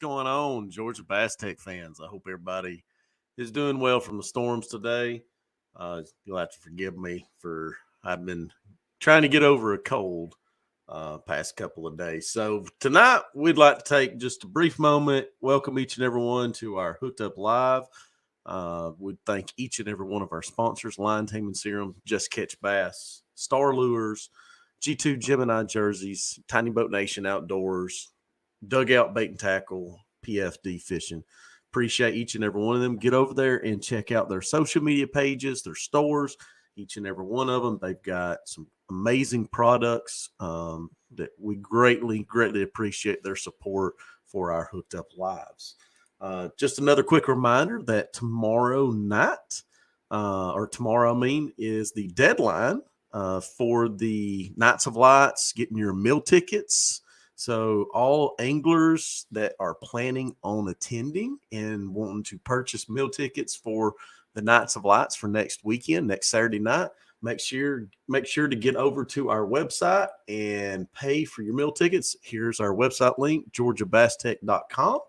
going on, Georgia Bass Tech fans? I hope everybody is doing well from the storms today. You'll have to forgive me for I've been trying to get over a cold past couple of days. So tonight we'd like to take just a brief moment, welcome each and every one to our Hooked Up Live. We thank each and every one of our sponsors, Line Team and Serum, Just Catch Bass, Star Lures, G2 Gemini Jerseys, Tiny Boat Nation Outdoors, Dugout Bait and Tackle, PFD Fishing. Appreciate each and every one of them. Get over there and check out their social media pages, their stores, each and every one of them. They've got some amazing products that we greatly appreciate their support for our Hooked Up Lives. Just another quick reminder that tomorrow is the deadline for the Nights of Lights, getting your meal tickets. So all anglers that are planning on attending and wanting to purchase meal tickets for the Nights of Lights for next weekend, next Saturday night, make sure to get over to our website and pay for your meal tickets. Here's our website link, georgiabasstech.com.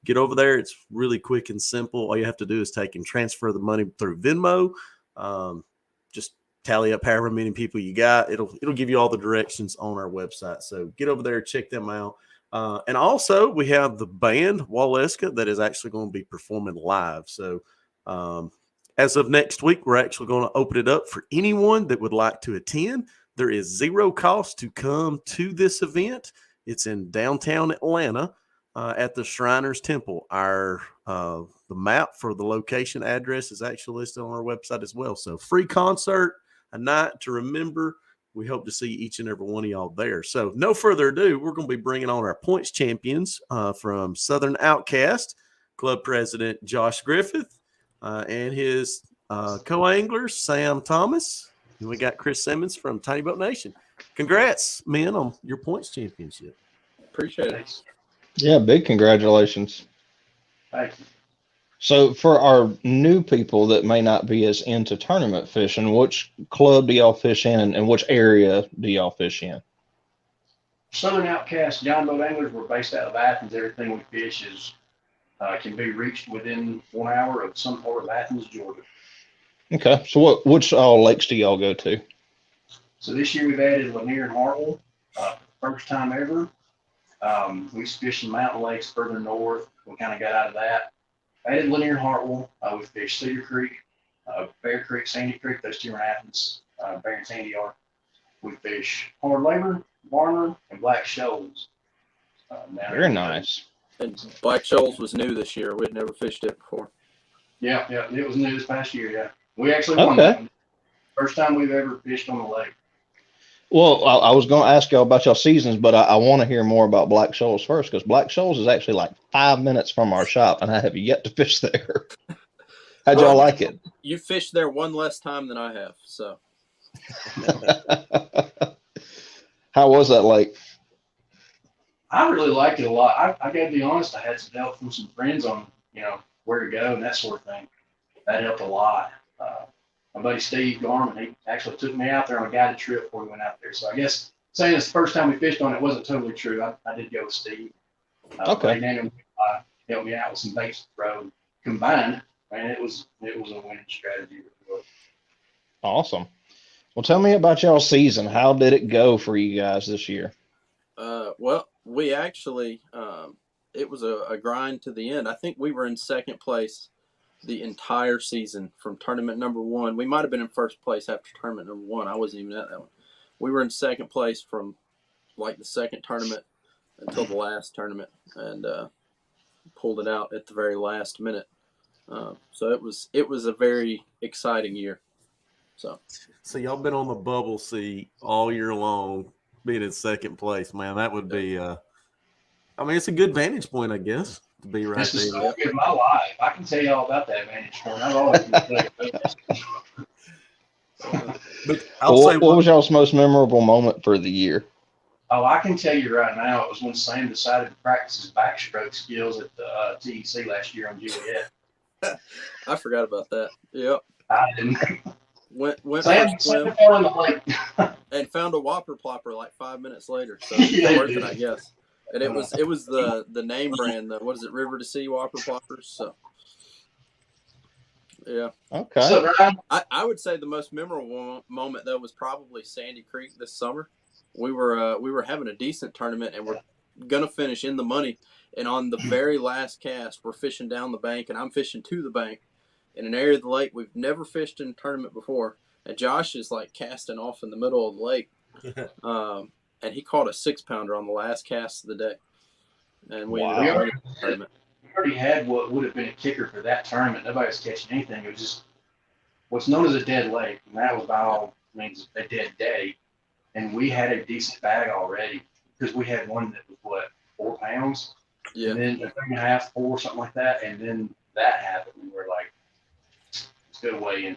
Get over there. It's really quick and simple. All you have to do is take and transfer the money through Venmo. Just tally up however many people you got. It'll give you all the directions on our website. So get over there, check them out. And also we have the band Waleska that is actually going to be performing live. So as of next week, we're actually going to open it up for anyone that would like to attend. There is zero cost to come to this event. It's in downtown Atlanta at the Shriners Temple. The map for the location address is actually listed on our website as well. So free concert, a night to remember. We hope to see each and every one of y'all there. So no further ado, we're going to be bringing on our points champions from Southern Outcast, club president Josh Griffith, and his co-anglers, Sam Thomas. And we got Chris Simmons from Tiny Boat Nation. Congrats, men, on your points championship. Appreciate it. Yeah, big congratulations. Thank you. So for our new people that may not be as into tournament fishing, which club do y'all fish in and which area do y'all fish in? Southern Outcast John Boat Anglers, we're based out of Athens. Everything we fish can be reached within 1 hour of some part of Athens, Georgia. Okay, so which all lakes do y'all go to? So this year we've added Lanier and Hartwell, first time ever. We used to fish some mountain lakes further north. We kind of got out of that. Added Lanier and Hartwell. We fished Cedar Creek, Bear Creek, Sandy Creek. Those two are in Athens. Bear and Sandy are. We fish Hard Labor, Varner, and Black Shoals. Very nice. And Black Shoals was new this year. We'd never fished it before. Yeah, it was new this past year. Yeah, we actually won that one. First time we've ever fished on the lake. Well, I was going to ask y'all about y'all seasons, but I want to hear more about Black Shoals first, because Black Shoals is actually like 5 minutes from our shop, and I have yet to fish there. How'd y'all like it? You fished there one less time than I have, so. How was that lake? I really liked it a lot. I got to be honest, I had some help from some friends on, where to go and that sort of thing. That helped a lot. My buddy Steve Garman, he actually took me out there on a guided trip before we went out there. So I guess saying it's the first time we fished on it wasn't totally true. I did go with Steve. Okay. And helped me out with some baits to throw. Combined, man, it was a winning strategy. Awesome. Well, tell me about y'all's season. How did it go for you guys this year? Well, we actually, it was a grind to the end. I think we were in second place the entire season from tournament number one. We might have been in first place after tournament number one. I wasn't even at that one. We were in second place from like the second tournament until the last tournament, and pulled it out at the very last minute. So it was a very exciting year. So y'all been on the bubble seat all year long, being in second place, man. That would be it's a good vantage point, I guess, to be right there. This is the story of my life. I can tell you all about that vantage point. I've always been But what was y'all's most memorable moment for the year? Oh, I can tell you right now, it was when Sam decided to practice his backstroke skills at the TEC last year on Juliet. I forgot about that. Yep. I didn't. Went Sam swim fell in the lake. and found a whopper plopper like 5 minutes later. So it was worth it, I guess. And it was the name brand, the what is it, River to Sea Whopper Ploppers. So yeah. Okay. So, Ryan, I would say the most memorable moment though was probably Sandy Creek this summer. We were having a decent tournament and we're gonna finish in the money. And on the very last cast, we're fishing down the bank, and I'm fishing to the bank in an area of the lake we've never fished in a tournament before. And Josh is like casting off in the middle of the lake, and he caught a 6-pounder on the last cast of the day, and we ended up winning the tournament. we already had what would have been a kicker for that tournament. Nobody was catching anything. It was just what's known as a dead lake, and that was by all means a dead day. And we had a decent bag already because we had one that was what, 4 pounds, Yeah. and then a 3.5, 4, something like that, and then that happened. We were like, let's go weigh in.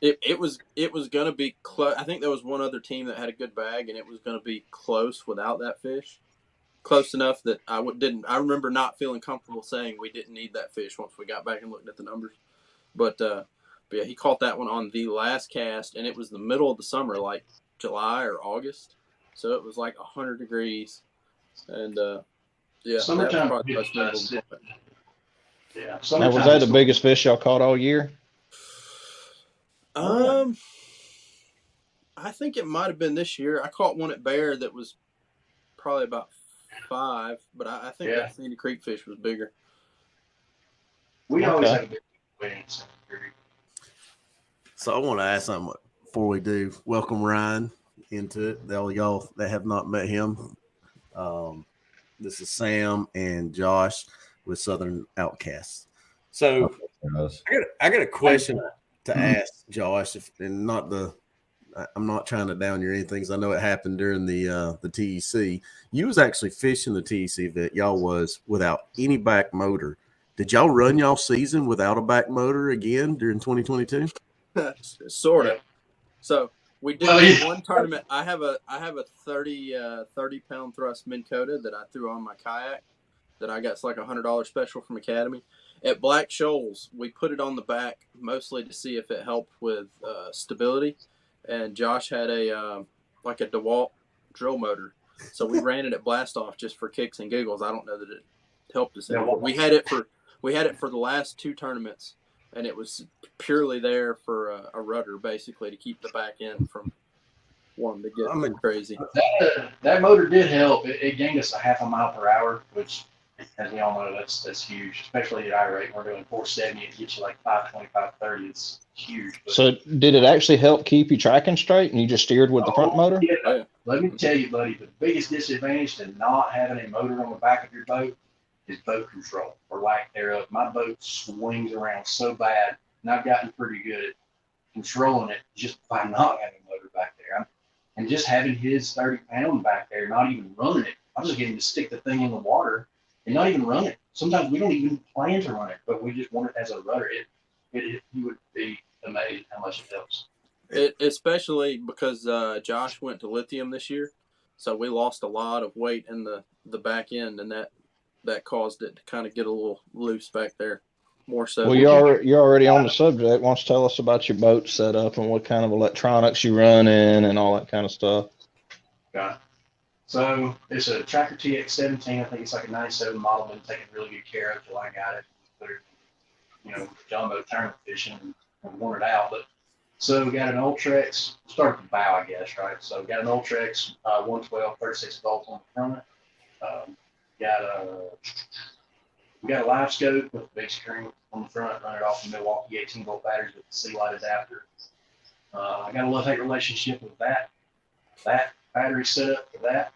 It was gonna be close. I think there was one other team that had a good bag, and it was gonna be close without that fish. Close enough that I remember not feeling comfortable saying we didn't need that fish once we got back and looked at the numbers. But yeah, he caught that one on the last cast, and it was the middle of the summer, like July or August. So it was like 100 degrees, and yeah, Summertime that was probably the most memorable is- moment. Yeah. Now, was Summertime that is- the biggest fish y'all caught all year? I think it might have been this year. I caught one at Bear that was probably about 5, but I think Yeah. that Sandy Creek fish was bigger. We always Okay. have a big weigh-in. So I want to ask something before we do. Welcome Ryan into it. All y'all that have not met him. This is Sam and Josh with Southern Outcasts. So I got a question to ask Josh, I'm not trying to down you or anything, because I know it happened during the TEC. You was actually fishing the TEC event. Y'all was without any back motor. Did y'all run y'all season without a back motor again during 2022? Sort of. So we did one tournament. I have a 30 pound thrust Minn Kota that I threw on my kayak that I got. It's like $100 special from Academy. At Black Shoals, we put it on the back mostly to see if it helped with stability. And Josh had a like a DeWalt drill motor, so we ran it at blast off just for kicks and giggles. I don't know that it helped us any, but we had it for the last 2 tournaments, and it was purely there for a rudder, basically, to keep the back end from wanting to get crazy. That motor did help. It gained us a half a mile per hour, which, as we all know, that's huge, especially at our rate. We're doing 470. It gets you like 520, 530. It's huge. But, So did it actually help keep you tracking straight and you just steered with the front motor? Yeah. Oh, yeah. Let me tell you, buddy, the biggest disadvantage to not having a motor on the back of your boat is boat control, or lack thereof. My boat swings around so bad, and I've gotten pretty good at controlling it just by not having a motor back there. And just having his 30-pound back there, not even running it, I'm just getting to stick the thing in the water and not even run it. Sometimes we don't even plan to run it, but we just want it as a rudder. You would be amazed how much it helps. Especially because Josh went to lithium this year, so we lost a lot of weight in the back end, and that caused it to kind of get a little loose back there, more so. Well, you're already on the subject. Why don't you tell us about your boat setup and what kind of electronics you run in and all that kind of stuff? Got it. So it's a Tracker TX17. I think it's like a 97 model. Been taken really good care of till I got it. Put it, jumbo tournament fishing and worn it out. But so we got an Ultrex. Start at the bow, I guess, right? So we got an Ultrex 112 36 volts on the front. We got a live scope with a big screen on the front, run it off the Milwaukee 18-volt batteries with the C-Light adapter. I got a love-hate relationship with that battery setup for that.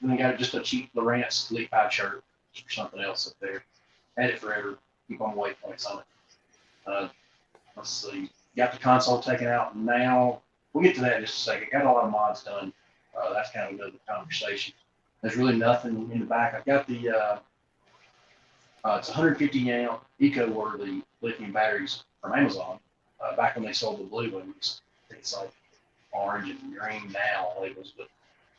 Then I got just a cheap Lowrance leak pipe shirt or something else up there. Had it forever. Keep on waypoints on it. Let's see. Got the console taken out. Now we'll get to that in just a second. Got a lot of mods done. That's kind of another conversation. There's really nothing in the back. I've got the it's 150 amp eco-worthy lithium batteries from Amazon. Back when they sold the blue ones, I think it's like orange and green now labels, but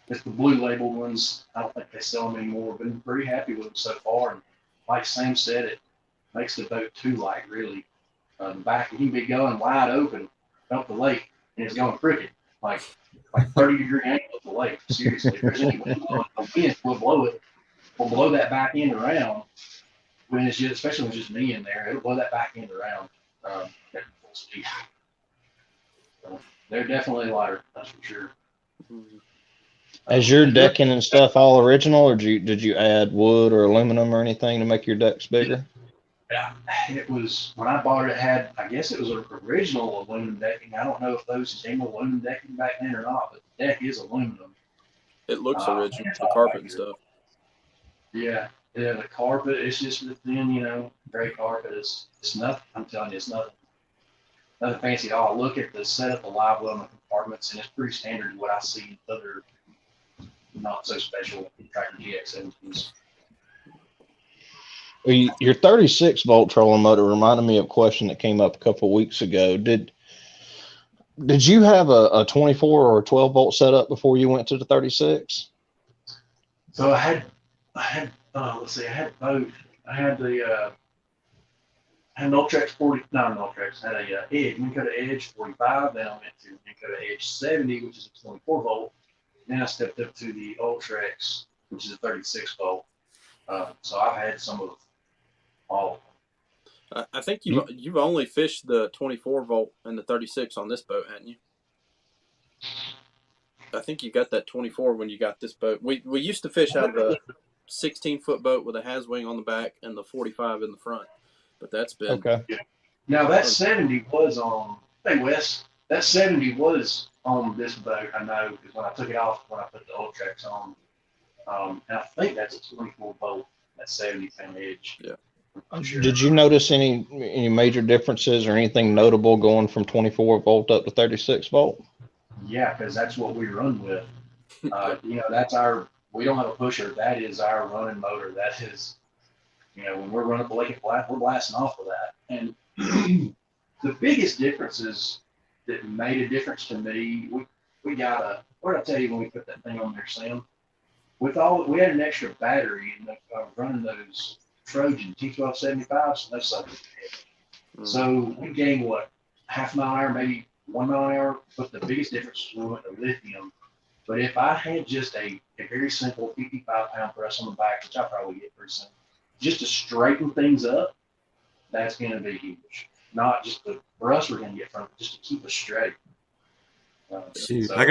it's the blue labeled ones. I don't think they sell them anymore. Been pretty happy with them so far. And like Sam said, it makes the boat too light, really. The back, you can be going wide open up the lake, and it's going crooked. like 30-degree angle at the lake. Seriously, if there's any wind blowing, the wind will blow it. We'll blow that back end around when it's just, especially when it's just me in there. It'll blow that back end around at full speed. So they're definitely lighter, that's for sure. Is your decking and stuff all original, or did you add wood or aluminum or anything to make your decks bigger? Yeah, it was when I bought it. It had, I guess it was an original aluminum decking. I don't know if those came aluminum decking back then or not, but the deck is aluminum. It looks original, the carpet and stuff. Yeah, the carpet. It's just the thin, gray carpet. It's nothing. I'm telling you, it's nothing fancy at all. Look at the setup of live well in the compartments, and it's pretty standard to what I see in other not so special tractor GX engines. Your 36-volt trolling motor reminded me of a question that came up a couple of weeks ago. Did you have a 24 or a 12-volt setup before you went to the 36? So I had let's see, I had both. I had the had an Ultrex 40, not an Ultrex, I had a Edge, Minnesota Edge 45, then I went to Minnesota Edge 70, which is a 24 volt. Then I stepped up to the Ultrex, which is a 36 volt. So I've had some of all. I think you've only fished the 24 volt and the 36 on this boat, hadn't you? I think you got that 24 when you got this boat. We used to fish out of a 16-foot boat with a Haswing on the back and the 45 in the front, but that's been okay. Yeah. Now that 70 was on. Hey Wes, that 70 was on this boat. I know because when I took it off, when I put the Ultrex on, and I think that's a 24 volt. That 70 pound Edge. Yeah. Sure. Did you notice any major differences or anything notable going from 24 volt up to 36 volt? Yeah, because that's what we run with. That's our. We don't have a pusher. That is our running motor. That is, when we're running the lake at flat, we're blasting off with that. And the biggest differences that made a difference to me, we got a. What did I tell you when we put that thing on there, Sam? We had an extra battery and running those Trojan T1275s. Those suckers. So we gained half mile an hour, maybe 1 mile an hour. But the biggest difference was we went to lithium. But if I had just a very simple 55-pound press on the back, which I probably get pretty simple, just to straighten things up, that's going to be huge. Not just for us, we're going to get from it, just to keep us straight. Shoot, I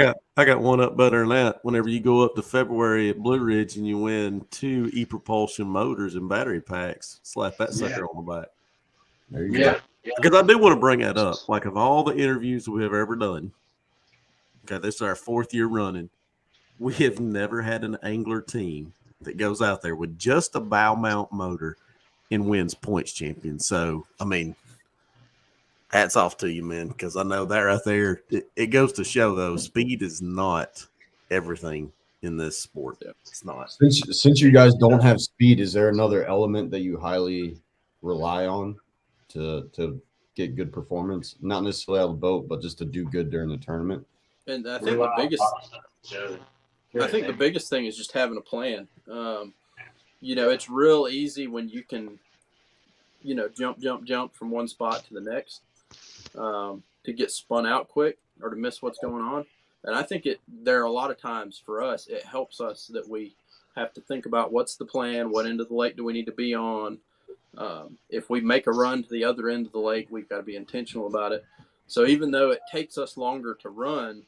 got one up better than that. Whenever you go up to February at Blue Ridge and you win 2 e-propulsion motors and battery packs, slap that sucker on the back. There you go. Yeah. Because I do want to bring that up. Like of all the interviews we have ever done, okay, this is our 4th year running. We have never had an angler team that goes out there with just a bow mount motor and wins points champion. So, I mean, hats off to you, man, because I know that right there, it goes to show, though, speed is not everything in this sport. It's not. Since you guys don't have speed, is there another element that you highly rely on to get good performance? Not necessarily out of the boat, but just to do good during the tournament? And I think the biggest thing is just having a plan. It's real easy when you can, jump from one spot to the next, to get spun out quick or to miss what's going on. And I think there are a lot of times for us, it helps us that we have to think about what's the plan, what end of the lake do we need to be on. If we make a run to the other end of the lake, we've got to be intentional about it. So even though it takes us longer to run,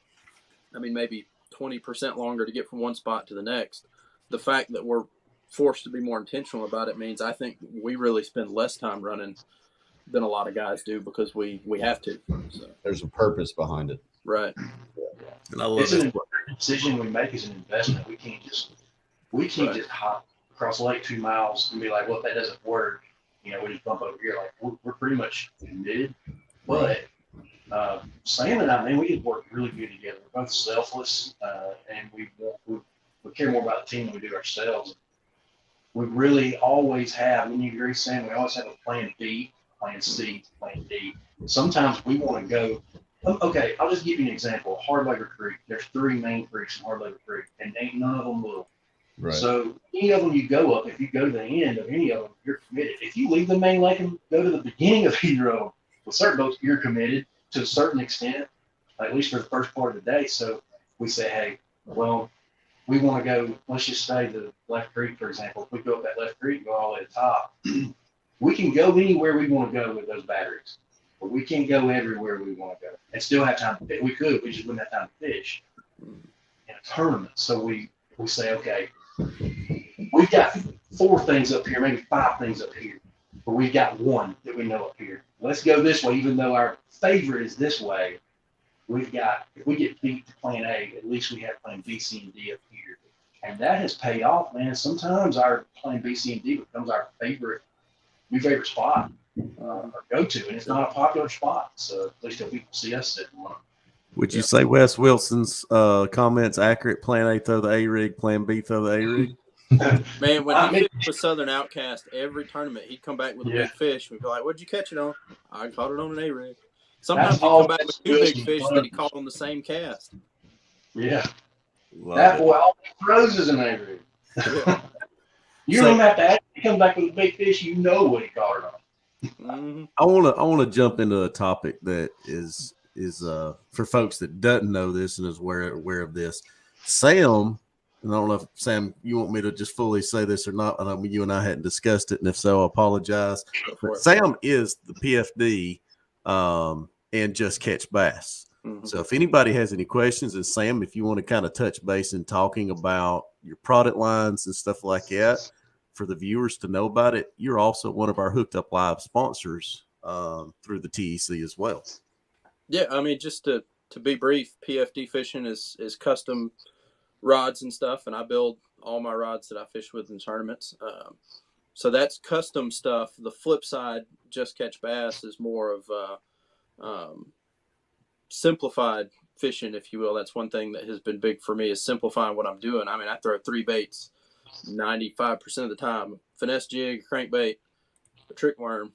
maybe 20% longer to get from one spot to the next, the fact that we're forced to be more intentional about it means I think we really spend less time running than a lot of guys do because we have to. So. There's a purpose behind it. Right. And I love it's an decision we make as an investment. We can't just hop across the lake 2 miles and be like, well, if that doesn't work, we just bump over here. Like we're pretty much committed. But Sam and I, man, we could work really good together. We're both selfless, and we care more about the team than we do ourselves. We really always have. When you agree, Sam, we always have a plan B, plan C, plan D. Sometimes we want to go. Okay, I'll just give you an example. Hardlegger Creek. There's 3 main creeks in Hardlegger Creek, and ain't none of them little. Right. So any of them you go up, if you go to the end of any of them, you're committed. If you leave the main lake and go to the beginning of either of them, with certain boats, you're committed to a certain extent. at least for the first part of the day. So we say, hey, well, we want to go, let's just say the left creek, for example. If we go up that left creek and go all the way to the top, we can go anywhere we want to go with those batteries. But we can't go everywhere we want to go and still have time to fish. We could, we just wouldn't have time to fish in a tournament. So we say, okay, we've got 4 things up here, maybe 5 things up here, but we've got 1 that we know up here. Let's go this way, even though our favorite is this way. We've got, if we get beat to plan A, at least we have plan B, C, and D up here. And that has paid off, man. Sometimes our plan B, C, and D becomes our new favorite spot, or go-to, and it's not a popular spot. So at least if people see us sitting on it. Would you say Wes Wilson's comments accurate? Plan A, throw the A-rig. Plan B, throw the A-rig. Man, when he fished with Southern Outcast, every tournament, he'd come back with a big fish. We'd be like, what'd you catch it on? I caught it on an A-rig. Sometimes he'd come back with 2 big fish that he caught on the same cast. Yeah. Love that it. boy all he throws is an A-rig. Yeah. You don't have to ask. He comes back with a big fish, you know what he caught it on. Mm-hmm. I want to jump into a topic that is for folks that doesn't know this and is aware of this. Sam, and I don't know if Sam, you want me to just fully say this or not. I know you and I hadn't discussed it, and if so, I apologize. But Sam is the PFD and Just Catch Bass. Mm-hmm. So if anybody has any questions, and Sam, if you want to kind of touch base in talking about your product lines and stuff like that for the viewers to know about it, you're also one of our Hooked Up Live sponsors through the TEC as well. Yeah, I mean, just to be brief, PFD fishing is custom rods and stuff, and I build all my rods that I fish with in tournaments. So that's custom stuff. The flip side, Just Catch Bass, is more of simplified fishing, if you will. That's one thing that has been big for me, is simplifying what I'm doing. I mean, I throw 3 baits 95% of the time: finesse jig, crankbait, a trick worm.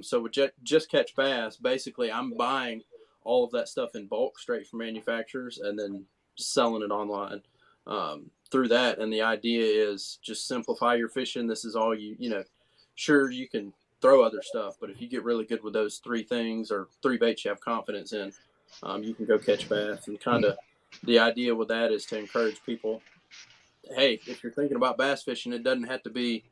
So with Just Catch Bass, basically I'm buying all of that stuff in bulk straight from manufacturers and then selling it online through that. And the idea is just simplify your fishing. This is all sure, you can throw other stuff, but if you get really good with those 3 things or 3 baits you have confidence in, you can go catch bass. And kind of the idea with that is to encourage people, hey, if you're thinking about bass fishing, it doesn't have to be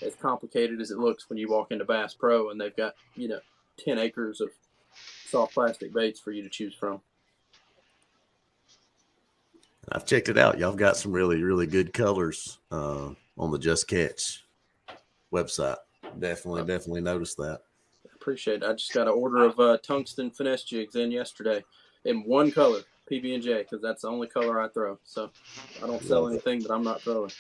as complicated as it looks when you walk into Bass Pro and they've got 10 acres of soft plastic baits for you to choose from. I've checked it out. Y'all got some really, really good colors on the Just Catch website. Definitely noticed that. Appreciate it. I just got an order of tungsten finesse jigs in yesterday in one color, PB&J, because that's the only color I throw. So I don't sell anything that I'm not throwing.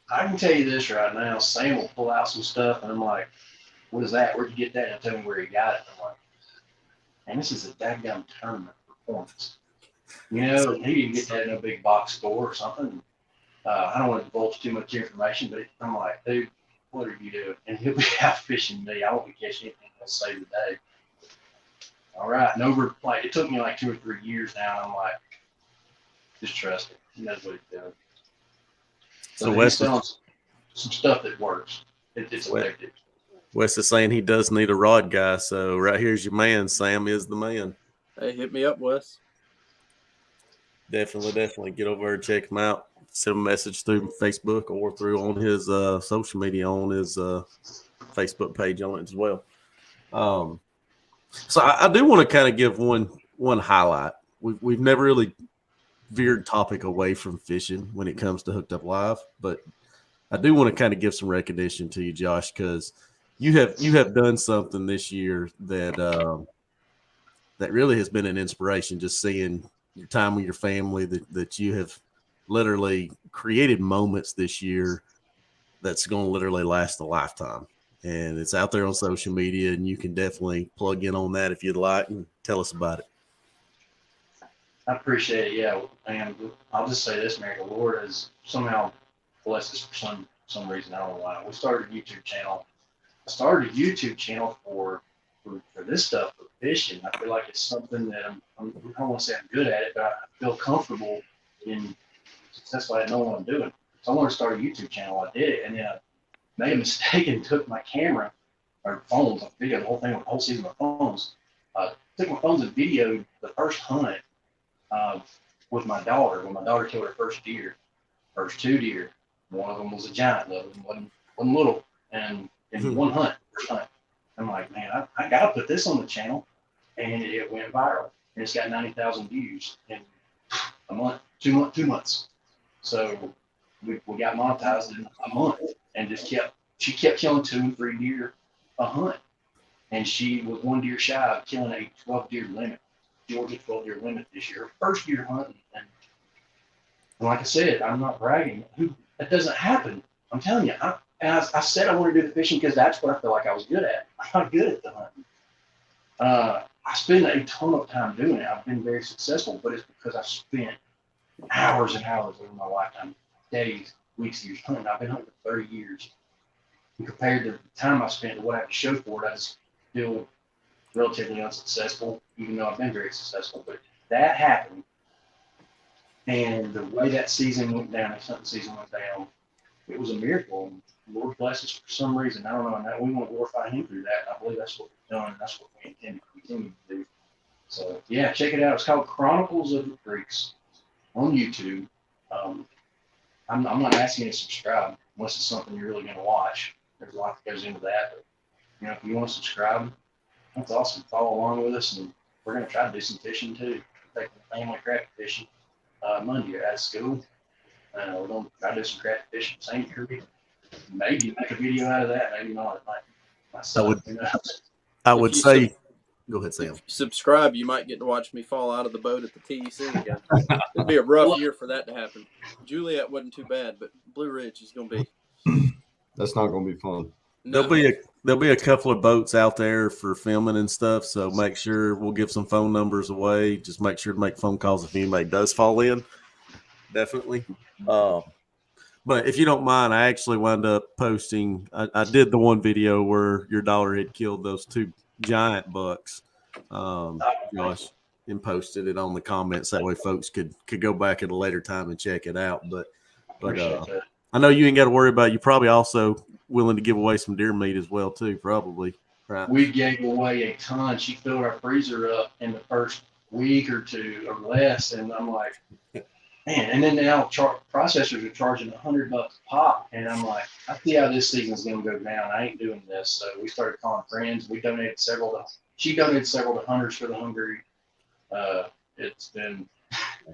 I can tell you this right now. Sam will pull out some stuff, and I'm like, what is that? Where'd you get that? And tell me where he got it. I'm like, man, this is a dadgum tournament performance. He didn't get that in a big box store or something. I don't want to divulge too much information, but I'm like, dude, what are you doing? And he'll be out fishing me. I won't be catching anything. He'll save the day. All right. And it took me like 2 or 3 years now. And I'm like, just trust him. He knows what he's doing. So Wes selling some stuff that works. It's effective. Wes is saying he does need a rod guy. So right here's your man. Sam is the man. Hey, hit me up, Wes. Definitely get over and check him out. Send him a message through Facebook or through on his social media on his Facebook page on it as well. So I do want to kind of give one highlight. We've never really veered topic away from fishing when it comes to Hooked Up Live, but I do want to kind of give some recognition to you, Josh, because you have done something this year that really has been an inspiration. Just seeing your time with your family, that you have literally created moments this year that's going to literally last a lifetime. And it's out there on social media, and you can definitely plug in on that if you'd like and tell us about it. I appreciate it, yeah. And I'll just say this, Mary, the Lord has somehow blessed us for some reason. I don't know why. We started a YouTube channel. I started a YouTube channel for this stuff, for fishing. I feel like it's something that I don't want to say I'm good at it, but I feel comfortable in. That's why I know what I'm doing. So I wanted to start a YouTube channel. I did it, and then I made a mistake and took my camera or phones. I videoed the whole thing with the whole season of phones. Took my phones and videoed the first hunt with my daughter. When my daughter killed her first two deer, one of them was a giant, the other one wasn't little. And in one hunt, first hunt, I'm like, man, I got to put this on the channel. And it went viral. And it's got 90,000 views in a month, 2 months. So we got monetized in a month and she kept killing 2 and 3 deer a hunt. And she was 1 deer shy of killing a 12 deer limit, Georgia 12 deer limit this year. First year hunting. And like I said, I'm not bragging. That doesn't happen. I'm telling you. I said I want to do the fishing because that's what I feel like I was good at. I'm not good at the hunting. I spend a ton of time doing it. I've been very successful, but it's because I've spent hours and hours over my lifetime, days, weeks, years hunting. I've been hunting for 30 years. And compared to the time I spent and what I have to show for it, I just feel relatively unsuccessful, even though I've been very successful. But that happened. And the way that season went down, that hunting season went down, it was a miracle. Lord bless us for some reason. I don't know. And we want to glorify Him through that. I believe that's what we've done. And that's what we intend to continue to do. So, yeah, check it out. It's called Chronicles of the Creeks on YouTube. I'm not asking you to subscribe unless it's something you're really going to watch. There's a lot that goes into that. But, if you want to subscribe, that's awesome. Follow along with us. And we're going to try to do some fishing, too. We're taking the family crappie fishing Monday at school. We're going to try to do some crappie fishing. Same creek. Maybe make a video out of that, maybe not. I would say, go ahead, Sam. Subscribe, you might get to watch me fall out of the boat at the TEC again. It'd be a rough year for that to happen. Juliet wasn't too bad, but Blue Ridge is going to be. That's not going to be fun. No. There'll be a couple of boats out there for filming and stuff, so make sure we'll give some phone numbers away. Just make sure to make phone calls if anybody does fall in. Definitely. But if you don't mind, I actually wound up posting. I did the one video where your daughter had killed those 2 giant bucks, Josh, and posted it on the comments. That way, folks could go back at a later time and check it out. But I know you ain't got to worry about it. You're probably also willing to give away some deer meat as well, too. Probably, right? We gave away a ton. She filled our freezer up in the first week or 2 or less, and I'm like, man. And then now processors are charging $100 a pop, and I'm like, I see how this season's going to go down. I ain't doing this. So we started calling friends. We donated she donated several to Hunters for the Hungry. That's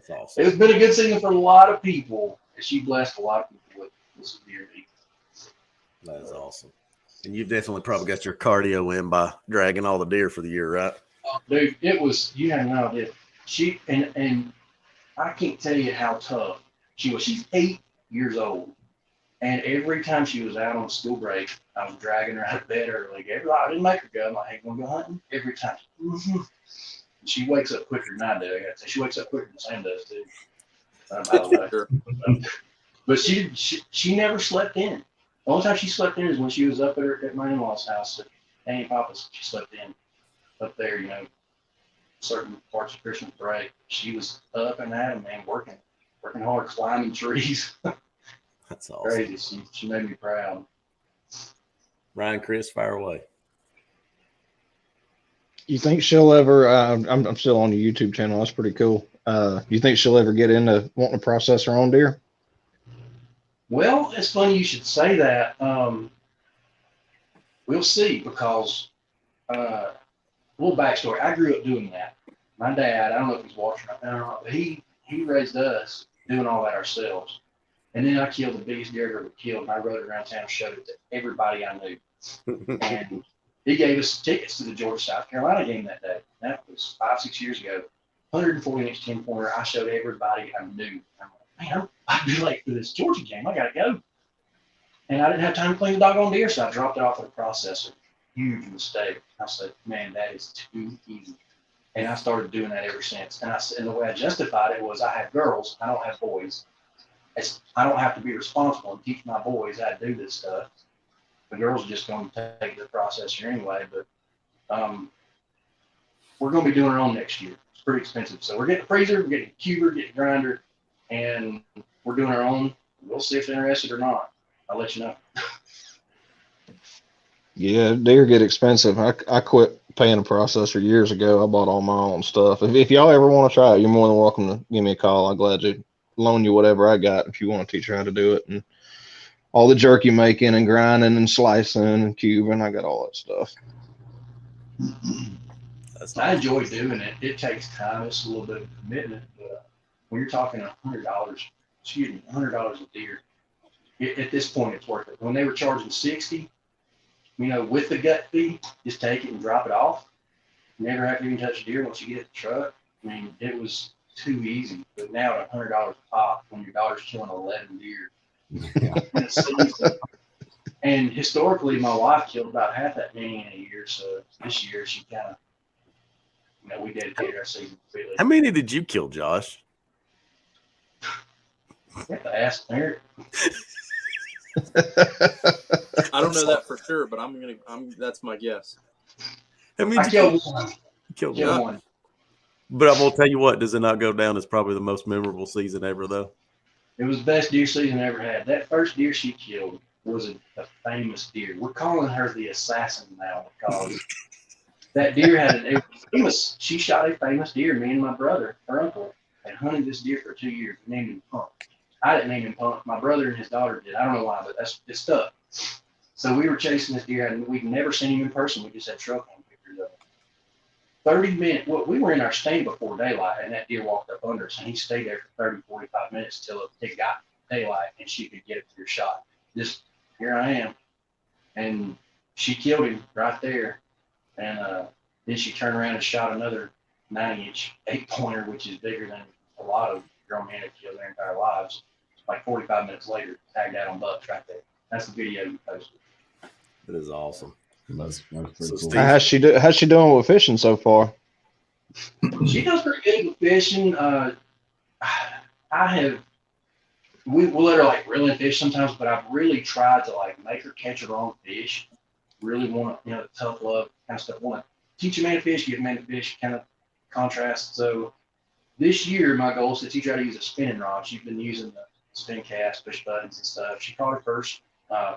awesome. It's been a good season for a lot of people. She blessed a lot of people with some deer meat. That is awesome. And you've definitely probably got your cardio in by dragging all the deer for the year, right? Oh, dude, it was, you have no idea. She, and I can't tell you how tough she was. She's 8 years old. And every time she was out on school break, I was dragging her out of bed early. I didn't make her go. I'm like, hey, you want to go hunting? Every time. Mm-hmm. She wakes up quicker than I do. I got to say, she wakes up quicker than Sam does, too. But she never slept in. The only time she slept in is when she was up at my in-laws' house at Annie Papa's. She slept in up there, certain parts of Christmas break. She was up and at 'em, man, working hard, climbing trees. That's awesome. Crazy. She made me proud. Ryan, Chris, fire away. You think she'll ever? I'm still on your YouTube channel. That's pretty cool. You think she'll ever get into wanting to process her own deer? Well, it's funny you should say that. We'll see, because a little backstory. I grew up doing that. My dad, I don't know if he's watching right now, but he raised us doing all that ourselves. And then I killed the biggest deer I ever killed, and I rode it around town and showed it to everybody I knew. And he gave us tickets to the Georgia-South Carolina game that day. That was 5-6 years ago. 140-inch 10-pointer. I showed everybody I knew. I'm like, man, I'd be late for this Georgia game. I got to go. And I didn't have time to clean the doggone deer, so I dropped it off at the processor. Huge mistake. I said, man, that is too easy. And I started doing that ever since. And the way I justified it was, I have girls. I don't have boys. I don't have to be responsible and teach my boys how to do this stuff. The girls are just going to take the processor anyway. But we're going to be doing our own next year. It's pretty expensive. So we're getting a freezer, we're getting a cuber, getting a grinder, and we're doing our own. We'll see if they're interested or not. I'll let you know. Yeah, deer get expensive. I quit paying a processor years ago. I bought all my own stuff. If y'all ever want to try it, you're more than welcome to give me a call. I'm glad to loan you whatever I got if you want to teach her how to do it. And all the jerky making and grinding and slicing and cubing, I got all that stuff. I enjoy doing it. It takes time. It's a little bit of commitment, but when you're talking $100, $100 a deer, at this point it's worth it. When they were charging 60, with the gut fee, just take it and drop it off. Never have to even touch a deer once you get the truck. I mean, it was too easy. But now at $100 a pop, when your daughter's killing 11 deer in a season, and historically, my wife killed about half that many in a year. So this year, she kind of, we dedicated our season to Billy. How many did you kill, Josh? You have to ask Eric. I don't know that for sure, but that's my guess. How many I did you killed one. kill? Killed one. But I'm gonna tell you what, does it not go down as probably the most memorable season ever, though? It was the best deer season I ever had. That first deer she killed was a famous deer. We're calling her the assassin now because that deer had she shot a famous deer. Me and my brother, her uncle, had hunted this deer for 2 years. We named him Punk. I didn't name him Punk. My brother and his daughter did. I don't know why, but it stuck. So we were chasing this deer, and we'd never seen him in person. We just had truck on pictures of him. 30 minutes. Well, we were in our stand before daylight, and that deer walked up under us, and he stayed there for 30, 45 minutes until it got daylight, and she could get it to her shot. Just, here I am. And she killed him right there. And then she turned around and shot another 90-inch 8-pointer, which is bigger than a lot of grown men have killed their entire lives. Like 45 minutes later, tagged out on bucks right there. That's the video you posted. That is awesome. That's pretty So cool. Steve- How's she doing with fishing so far? She does pretty good with fishing. We'll let her like reel in fish sometimes, but I've really tried to like make her catch her own fish. Really want to, tough love kind of stuff. Want to teach a man to fish, give a man to fish, kind of contrast. So this year, my goal is to teach her how to use a spinning rod. She's been using the spin cast, push buttons and stuff. She caught her first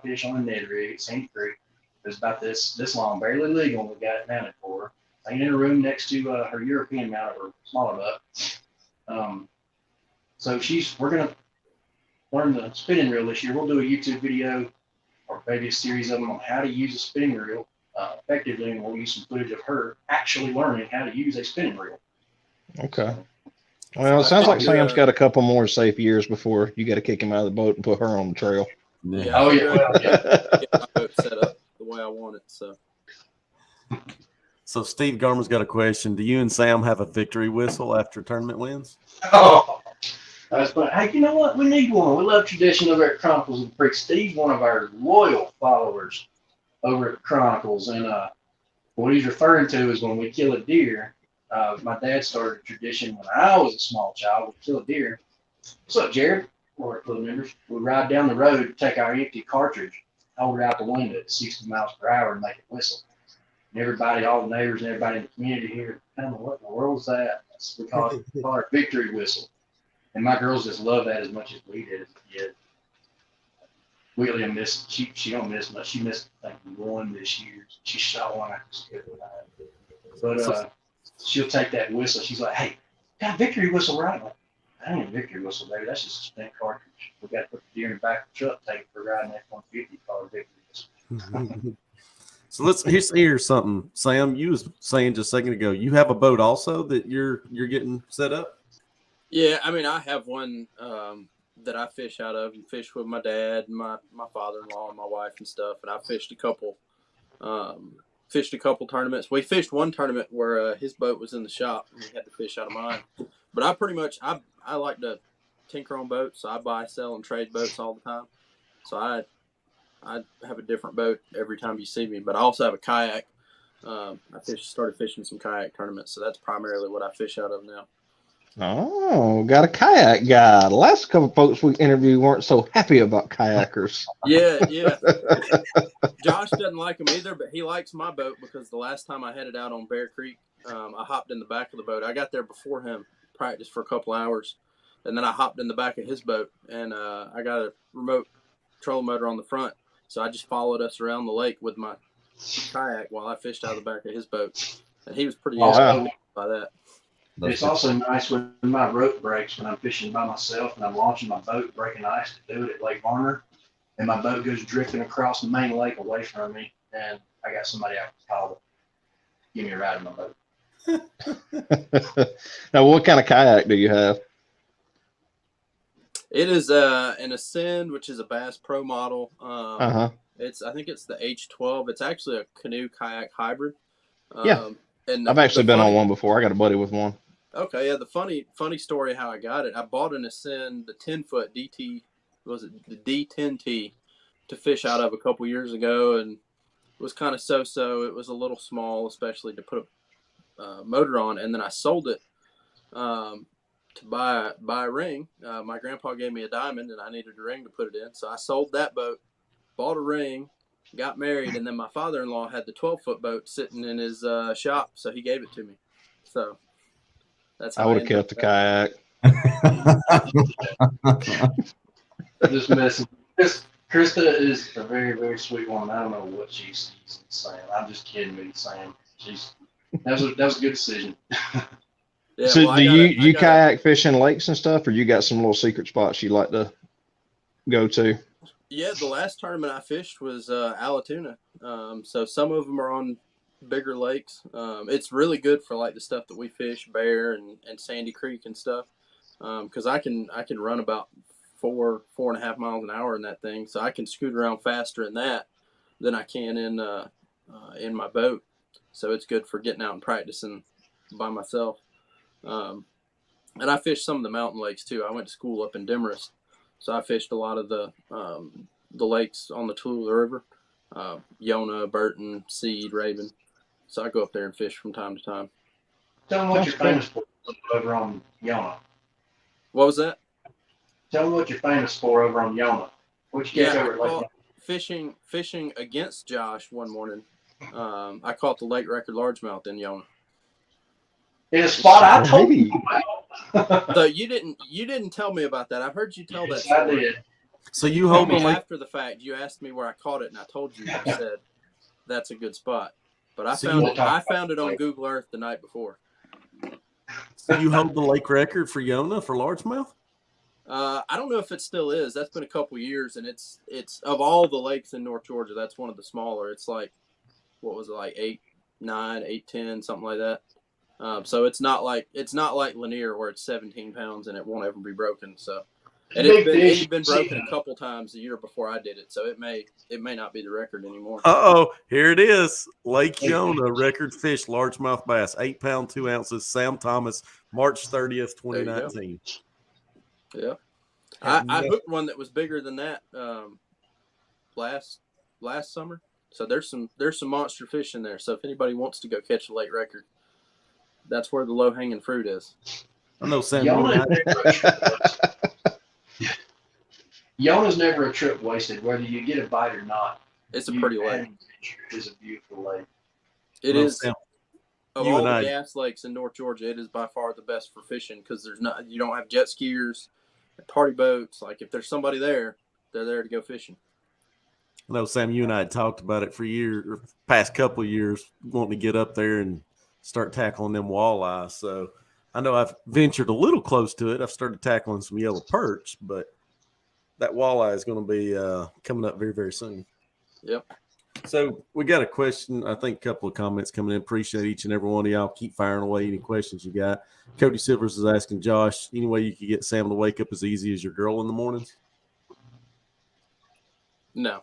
fish on a Ned rig at Sandy Creek. It was about this long, barely legal, and we got it mounted for her. Laying in a room next to her European mount of her smaller buck. So we're going to learn the spinning reel this year. We'll do a YouTube video or maybe a series of them on how to use a spinning reel effectively, and we'll use some footage of her actually learning how to use a spinning reel. Okay. Well, it sounds like Sam's got a couple more safe years before you got to kick him out of the boat and put her on the trail. Yeah. Oh, yeah. Well, yeah. Get my boat set up the way I want it. So Steve Garmer's got a question. Do you and Sam have a victory whistle after tournament wins? Oh, that's funny. Hey, you know what? We need one. We love tradition over at Chronicles of the Creek. Steve's one of our loyal followers over at Chronicles. And what he's referring to is when we kill a deer, my dad started a tradition when I was a small child. We'd kill a deer. What's up, Jared? Or for the members, we ride down the road, take our empty cartridge, hold it out the window at 60 miles per hour and make it whistle. And everybody, all the neighbors and everybody in the community here, what in the world is that? We call it our victory whistle. And my girls just love that as much as we did as a kid. Wheatley missed, she don't miss much. She missed, I think, one this year. She shot one after schedule. But she'll take that whistle. She's like, hey, got a victory whistle right? I'm like, I ain't a victory whistle, baby. That's just a spent cartridge. We got to put the deer in the back of the truck, take it for a ride in F-150, called a victory whistle. So here's something. Sam, you was saying just a second ago, you have a boat also that you're getting set up? Yeah, I mean, I have one that I fish out of and fish with my dad and my father-in-law and my wife and stuff. And I fished a couple tournaments. We fished one tournament where his boat was in the shop and we had to fish out of mine. But I like to tinker on boats, so I buy, sell, and trade boats all the time. So I have a different boat every time you see me. But I also have a kayak. I started fishing some kayak tournaments, so that's primarily what I fish out of now. Oh, got a kayak guy. The last couple of folks we interviewed weren't so happy about kayakers. Yeah. Josh doesn't like them either, but he likes my boat because the last time I headed out on Bear Creek, I hopped in the back of the boat. I got there before him, practiced for a couple hours, and then I hopped in the back of his boat, and I got a remote trolling motor on the front, so I just followed us around the lake with my kayak while I fished out of the back of his boat, and he was pretty Also, impressed by that. it's also nice when my rope breaks when I'm fishing by myself and I'm launching my boat, breaking ice to do it at Lake Varner, and my boat goes drifting across the main lake away from me, and I got somebody I can call to give me a ride in my boat. Now, what kind of kayak do you have? It is an Ascend, which is a Bass Pro model. Uh-huh. I think it's the H12. It's actually a canoe kayak hybrid. Yeah. And I've actually been on one before. I got a buddy with one. Okay, yeah. The funny story how I got it. I bought an Ascend, the 10-foot DT, was it the D10T, to fish out of a couple years ago, and it was kind of so-so. It was a little small, especially to put a motor on, and then I sold it to buy a ring. My grandpa gave me a diamond, and I needed a ring to put it in, so I sold that boat, bought a ring, got married, and then my father-in-law had the 12-foot boat sitting in his shop, so he gave it to me. So that's how I would have kept the kayak. Just messing. Krista is a very, very sweet woman. I don't know what she sees in Sam. I'm just kidding with you, Sam. That was a good decision. Yeah, So well, do you kayak fish in lakes and stuff, or you got some little secret spots you like to go to? Yeah, the last tournament I fished was Allatoona. So some of them are on bigger lakes. It's really good for like the stuff that we fish, Bear and Sandy Creek and stuff. Because I can run about 4.5 miles an hour in that thing, so I can scoot around faster in that than I can in my boat. So it's good for getting out and practicing by myself. And I fished some of the mountain lakes too. I went to school up in Demarest, so I fished a lot of the lakes on the Tallulah River, Yonah, Burton, Seed, Raven. So I go up there and fish from time to time. Tell them what you're famous for over on Yonah. What was that? Tell them what you're famous for over on Yonah. What you catch over at Lake Yonah? Fishing against Josh one morning. I caught the lake record largemouth in Yonah. In a spot I told you about. So you didn't tell me about that. I've heard you tell that story. I did. So you hold me the lake after the fact. You asked me where I caught it, and I told you. You said that's a good spot. But I found it on Google Earth the night before. So you hold the lake record for Yonah for largemouth? I don't know if it still is. That's been a couple years, and it's of all the lakes in North Georgia, that's one of the smaller. It's like, what was it, like 8'9", 8'10", something like that. So it's not like Lanier where it's 17 pounds and it won't ever be broken. So, and it had been broken a couple times the year before I did it. So it may not be the record anymore. Here it is. Lake Yonah record fish largemouth bass, 8 pound 2 ounces. Sam Thomas, March 30th, 2019. Yeah, I hooked one that was bigger than that last summer. So there's some monster fish in there. So if anybody wants to go catch a lake record, that's where the low hanging fruit is. I know Sam. Yonah's never a trip wasted, whether you get a bite or not. It's a pretty lake. It is a beautiful lake. It is. Sam, of all the gas lakes in North Georgia, it is by far the best for fishing because you don't have jet skiers, party boats. Like if there's somebody there, they're there to go fishing. I know, Sam, you and I had talked about it for past couple of years, wanting to get up there and start tackling them walleyes. So I know I've ventured a little close to it. I've started tackling some yellow perch, but that walleye is going to be coming up very, very soon. Yep. So we got a question, I think a couple of comments coming in. Appreciate each and every one of y'all. Keep firing away any questions you got. Cody Silvers is asking, Josh, any way you could get Sam to wake up as easy as your girl in the mornings? No.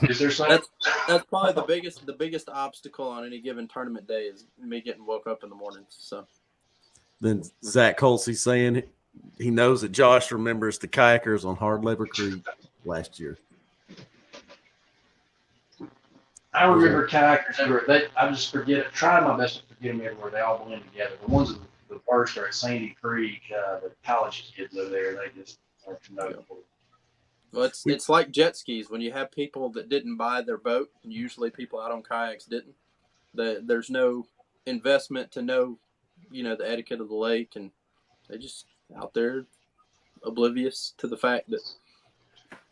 Is there something? That's probably the biggest obstacle on any given tournament day is me getting woke up in the mornings. So then Zach Colsey saying he knows that Josh remembers the kayakers on Hard Labor Creek last year. I remember kayakers I just forget it. Try my best to forget them everywhere. They all blend together. The ones that the first are at Sandy Creek, the college kids over there, they just are notable. Well, it's like jet skis. When you have people that didn't buy their boat, and usually people out on kayaks didn't, there's no investment to know, the etiquette of the lake, and they just out there oblivious to the fact that,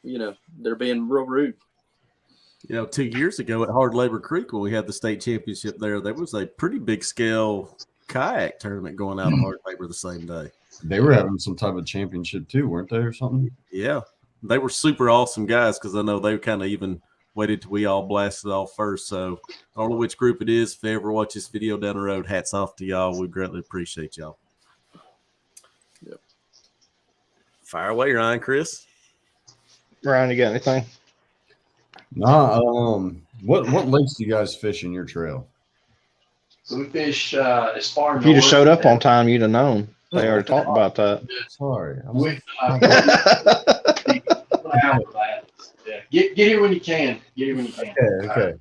they're being real rude. 2 years ago at Hard Labor Creek when we had the state championship there was a pretty big scale kayak tournament going out of Hard Labor the same day. They were having some type of championship too, weren't they, or something? Yeah, they were super awesome guys because I know they kind of even waited till we all blasted off first. So I don't know which group it is. If they ever watch this video down the road, hats off to y'all. We greatly appreciate y'all. Yep. Fire away, Ryan, Chris. Ryan, you got anything? Nah. What lakes do you guys fish in your trail? So we fish as far If you just north showed up as- on time, you'd have known. They already talked about that. Sorry. We, yeah. Get here when you can. Get here when you can. Okay.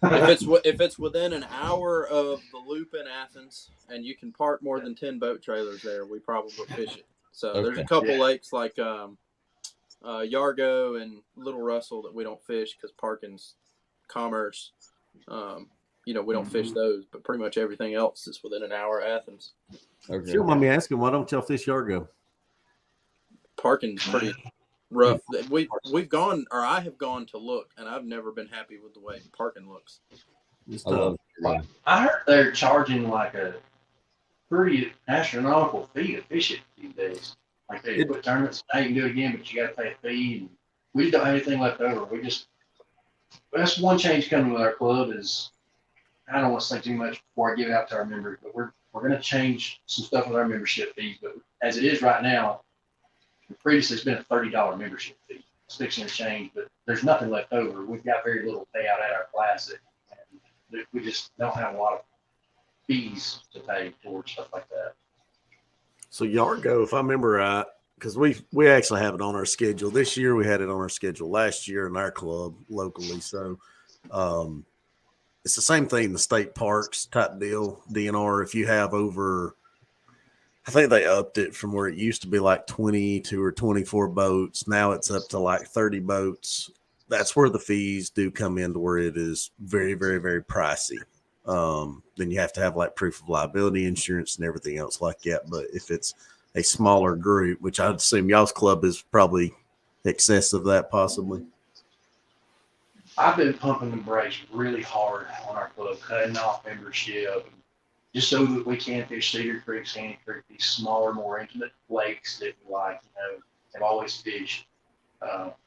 If it's within an hour of the loop in Athens and you can park more than 10 boat trailers there, we probably fish it. So there's a couple lakes like Yargo and Little Russell that we don't fish because parking's commerce. We don't fish those, but pretty much everything else is within an hour of Athens. If you don't mind me asking, why don't y'all fish Yargo? Parking's pretty rough. We've gone, or I have gone to look, and I've never been happy with the way parking looks. It's I tough. love it. I heard they're charging like a pretty astronomical fee to fish it these days. Like they put tournaments, now you can do it again, but you got to pay a fee. And we don't have anything left over. That's one change coming with our club is, I don't want to say too much before I give it out to our members, but we're going to change some stuff with our membership fees. But as it is right now, previously it's been a $30 membership fee. It's fixing to change, but there's nothing left over. We've got very little payout at our classic. And we just don't have a lot of fees to pay towards stuff like that. So Yargo, if I remember right, because we actually have it on our schedule this year. We had it on our schedule last year in our club locally. So it's the same thing, the state parks type deal, DNR. If you have over, I think they upped it from where it used to be like 22 or 24 boats. Now it's up to like 30 boats. That's where the fees do come in to where it is very, very, very pricey. Then you have to have like proof of liability insurance and everything else like that. But if it's a smaller group, which I'd assume y'all's club is probably excess of that possibly. I've been pumping the brakes really hard on our club, cutting off membership, just so that we can fish Cedar Creek, Sandy Creek, these smaller, more intimate lakes that we like. Have always fished.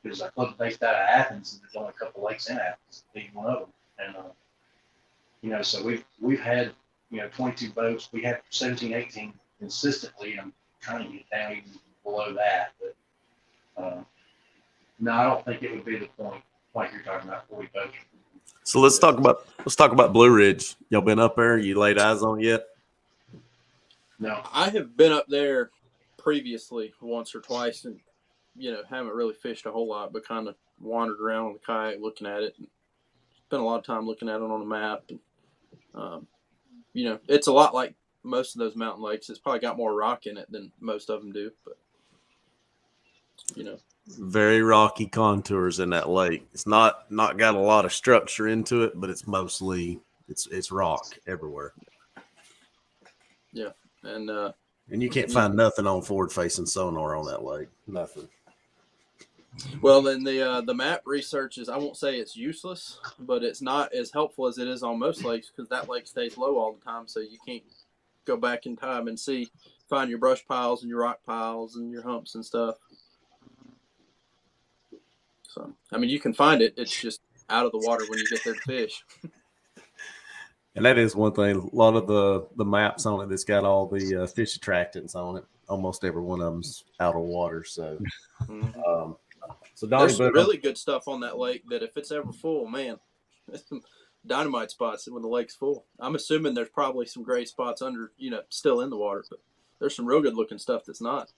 Because our club's based out of Athens, and there's only a couple lakes in Athens, being one of them. And so we've had 22 boats. We have 17, 18 consistently, and I'm trying to get down even below that. But no, I don't think it would be the point like you're talking about 40 boats. So let's talk about Blue Ridge. Y'all been up there? You laid eyes on it yet? No, I have been up there previously once or twice and, haven't really fished a whole lot, but kind of wandered around on the kayak looking at it. And spent a lot of time looking at it on a map. And, it's a lot like most of those mountain lakes. It's probably got more rock in it than most of them do, but, Very rocky contours in that lake. It's not got a lot of structure into it, but it's mostly it's rock everywhere. Yeah, and you can't find nothing on forward facing sonar on that lake. Nothing. Well, then the map research is, I won't say it's useless, but it's not as helpful as it is on most lakes because that lake stays low all the time, so you can't go back in time and find your brush piles and your rock piles and your humps and stuff. So, you can find it. It's just out of the water when you get there to fish. And that is one thing. A lot of the maps on it that's got all the fish attractants on it. Almost every one of them's out of water. So, so Donnie, there's some really good stuff on that lake that if it's ever full, man, there's some dynamite spots when the lake's full. I'm assuming there's probably some great spots under, still in the water, but there's some real good looking stuff that's not.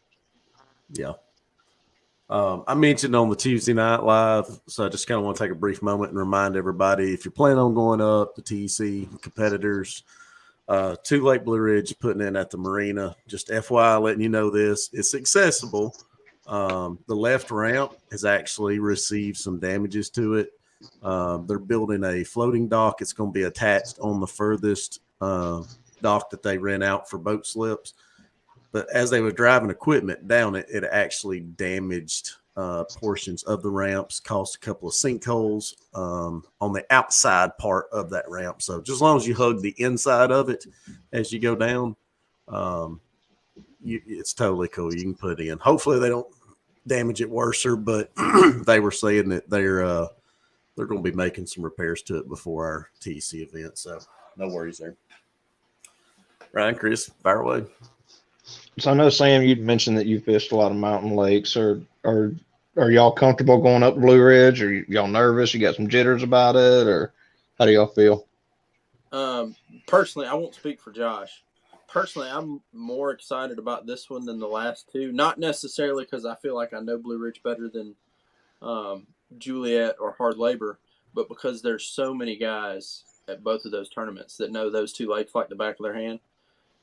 Yeah. I mentioned on the Tuesday Night Live, so I just kind of want to take a brief moment and remind everybody, if you're planning on going up, the TC competitors, to Lake Blue Ridge, putting in at the marina, just FYI, letting you know this, it's accessible. The left ramp has actually received some damages to it. They're building a floating dock. It's going to be attached on the furthest dock that they rent out for boat slips. But as they were driving equipment down it, it actually damaged portions of the ramps, caused a couple of sinkholes on the outside part of that ramp. So just as long as you hug the inside of it as you go down, it's totally cool. You can put it in. Hopefully they don't damage it worse, but they were saying that they're going to be making some repairs to it before our TEC event. So no worries there. Ryan, Chris, fire away. So I know, Sam, you'd mentioned that you fished a lot of mountain lakes. Are y'all comfortable going up Blue Ridge? Or y'all nervous? You got some jitters about it, or how do y'all feel? Personally, I won't speak for Josh. Personally, I'm more excited about this one than the last two. Not necessarily because I feel like I know Blue Ridge better than Juliet or Hard Labor, but because there's so many guys at both of those tournaments that know those two lakes like the back of their hand.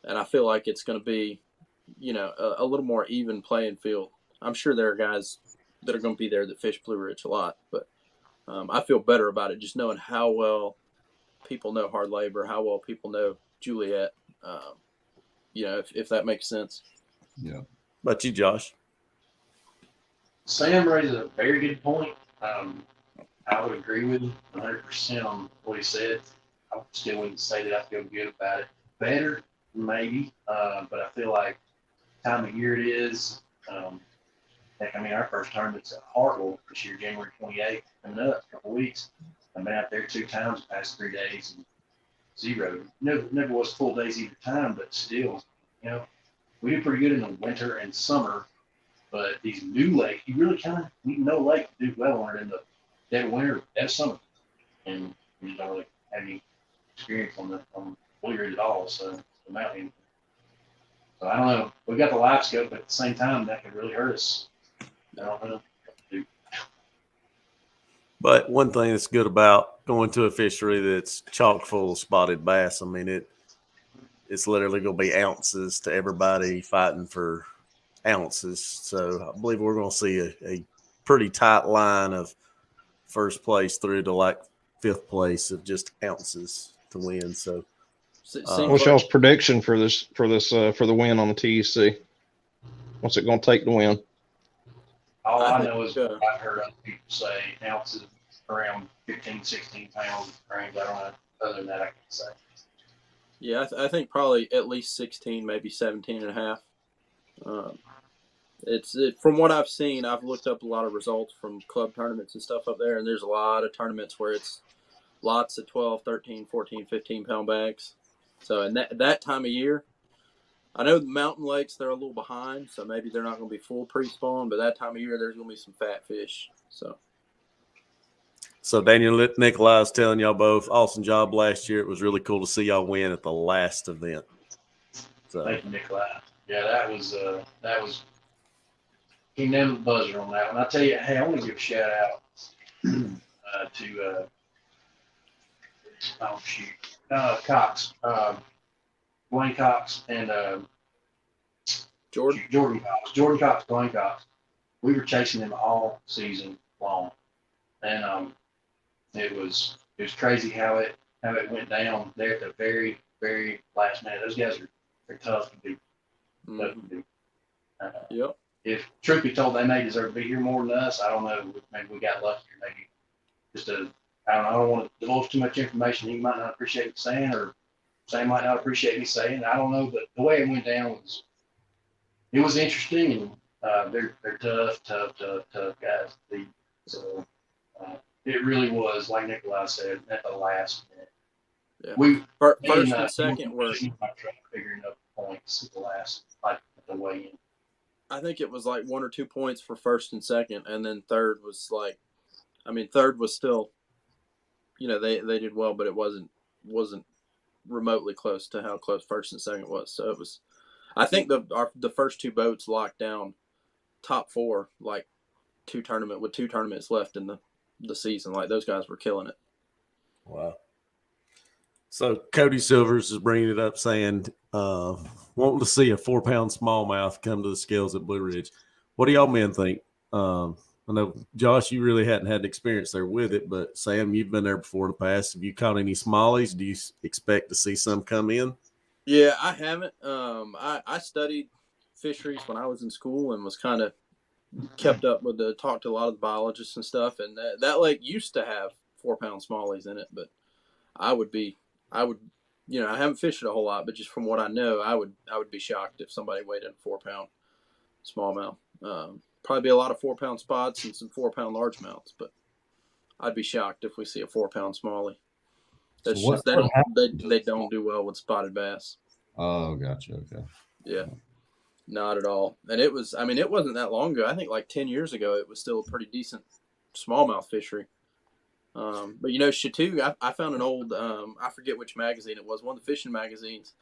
And I feel like it's going to be, a little more even playing field. I'm sure there are guys that are going to be there that fish Blue Ridge a lot, but I feel better about it just knowing how well people know Hard Labor, how well people know Juliet, if that makes sense. Yeah. About you, Josh? Sam raises a very good point. I would agree with him 100% on what he said. I still wouldn't say that I feel good about it. Better, maybe, but I feel like time of year it is. Our first tournament's at Hartwell this year, January 28th, coming up, a couple weeks. I've been out there 2 times the past 3 days and 0. Never was full days either time, but still, we do pretty good in the winter and summer. But these new lakes, you really kind of need no lake to do well on it in the dead of winter, dead of summer. And you don't really have any experience on Blue Ridge at all, so the mountain. So I don't know. We got the live scope, but at the same time, that could really hurt us. I don't know what to do. But one thing that's good about going to a fishery that's chock full of spotted bass, it's literally going to be ounces to everybody fighting for ounces. So I believe we're going to see a pretty tight line of first place through to like 5th place of just ounces to win. So what's y'all's prediction for the win on the TEC? What's it going to take to win? All I know is what I've heard other people say, ounces around 15, 16 pounds range. I don't know. Other than that, I can't say. Yeah, I think probably at least 16, maybe 17 and a half. From what I've seen, I've looked up a lot of results from club tournaments and stuff up there, and there's a lot of tournaments where it's lots of 12, 13, 14, 15-pound bags. So in that time of year, I know the mountain lakes, they're a little behind, so maybe they're not going to be full pre-spawn, but that time of year, there's going to be some fat fish. So Daniel Nikolai is telling y'all both, awesome job last year. It was really cool to see y'all win at the last event. So. Thank you, Nikolai. Yeah, that was he nailed the buzzer on that one. I tell you, hey, I want to give a shout out to Cox, Blaine Cox, and Jordan Cox, Blaine Cox. We were chasing them all season long, and it was crazy how it went down there at the very, very last minute. Those guys are tough to beat. Yep. If truth be told, they may deserve to be here more than us. I don't know. Maybe we got lucky, or maybe just I don't want to divulge too much information. He might not appreciate me saying, or Sam might not appreciate me saying. I don't know, but the way it went down was interesting, and they're tough guys to beat. So it really was, like Nikolai said, at the last minute. Yeah. First and second were figuring up points at the last, like at the weigh-in. I think it was like 1 or 2 points for first and second, and then third was third was still, they did well, but it wasn't remotely close to how close first and second was. So it was, I think the first 2 boats locked down top 4, like 2 tournaments left in the season. Like those guys were killing it. Wow. So Cody Silvers is bringing it up, saying, wanting to see a 4-pound smallmouth come to the scales at Blue Ridge. What do y'all men think? I know, Josh, you really hadn't had experience there with it, but Sam, you've been there before in the past. Have you caught any smallies? Do you expect to see some come in? Yeah, I haven't. I studied fisheries when I was in school and was kind of kept up with talked to a lot of the biologists and stuff, and that lake used to have 4-pound smallies in it, but I would, I haven't fished it a whole lot, but just from what I know, I would be shocked if somebody weighed in a 4-pound smallmouth. Probably be a lot of 4-pound spots and some 4-pound largemouths, but I'd be shocked if we see a 4-pound smallie. That's So just they don't do well with spotted bass. Oh, gotcha. Okay. Yeah, not at all. And it wasn't that long ago. I think like 10 years ago, it was still a pretty decent smallmouth fishery. But Chattooga, I found an old, I forget which magazine it was, one of the fishing magazines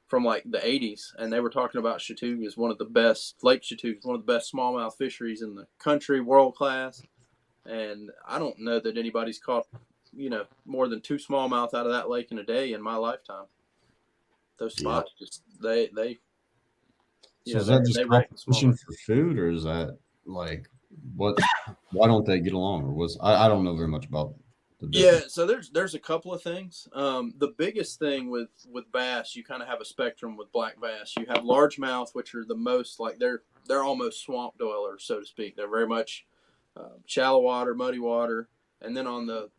from like the 80s, and they were talking about Chattooga as one of the best, Lake Chattooga is one of the best smallmouth fisheries in the country, world class. And I don't know that anybody's caught, more than 2 smallmouth out of that lake in a day in my lifetime. Those spots, just they So is that just competition for food, or is that like what? Why don't they get along, or I don't know very much about the business. Yeah, so there's a couple of things. The biggest thing with bass, you kind of have a spectrum with black bass. You have largemouth, which are the most like they're almost swamp dwellers, so to speak. They're very much shallow water, muddy water, and then on the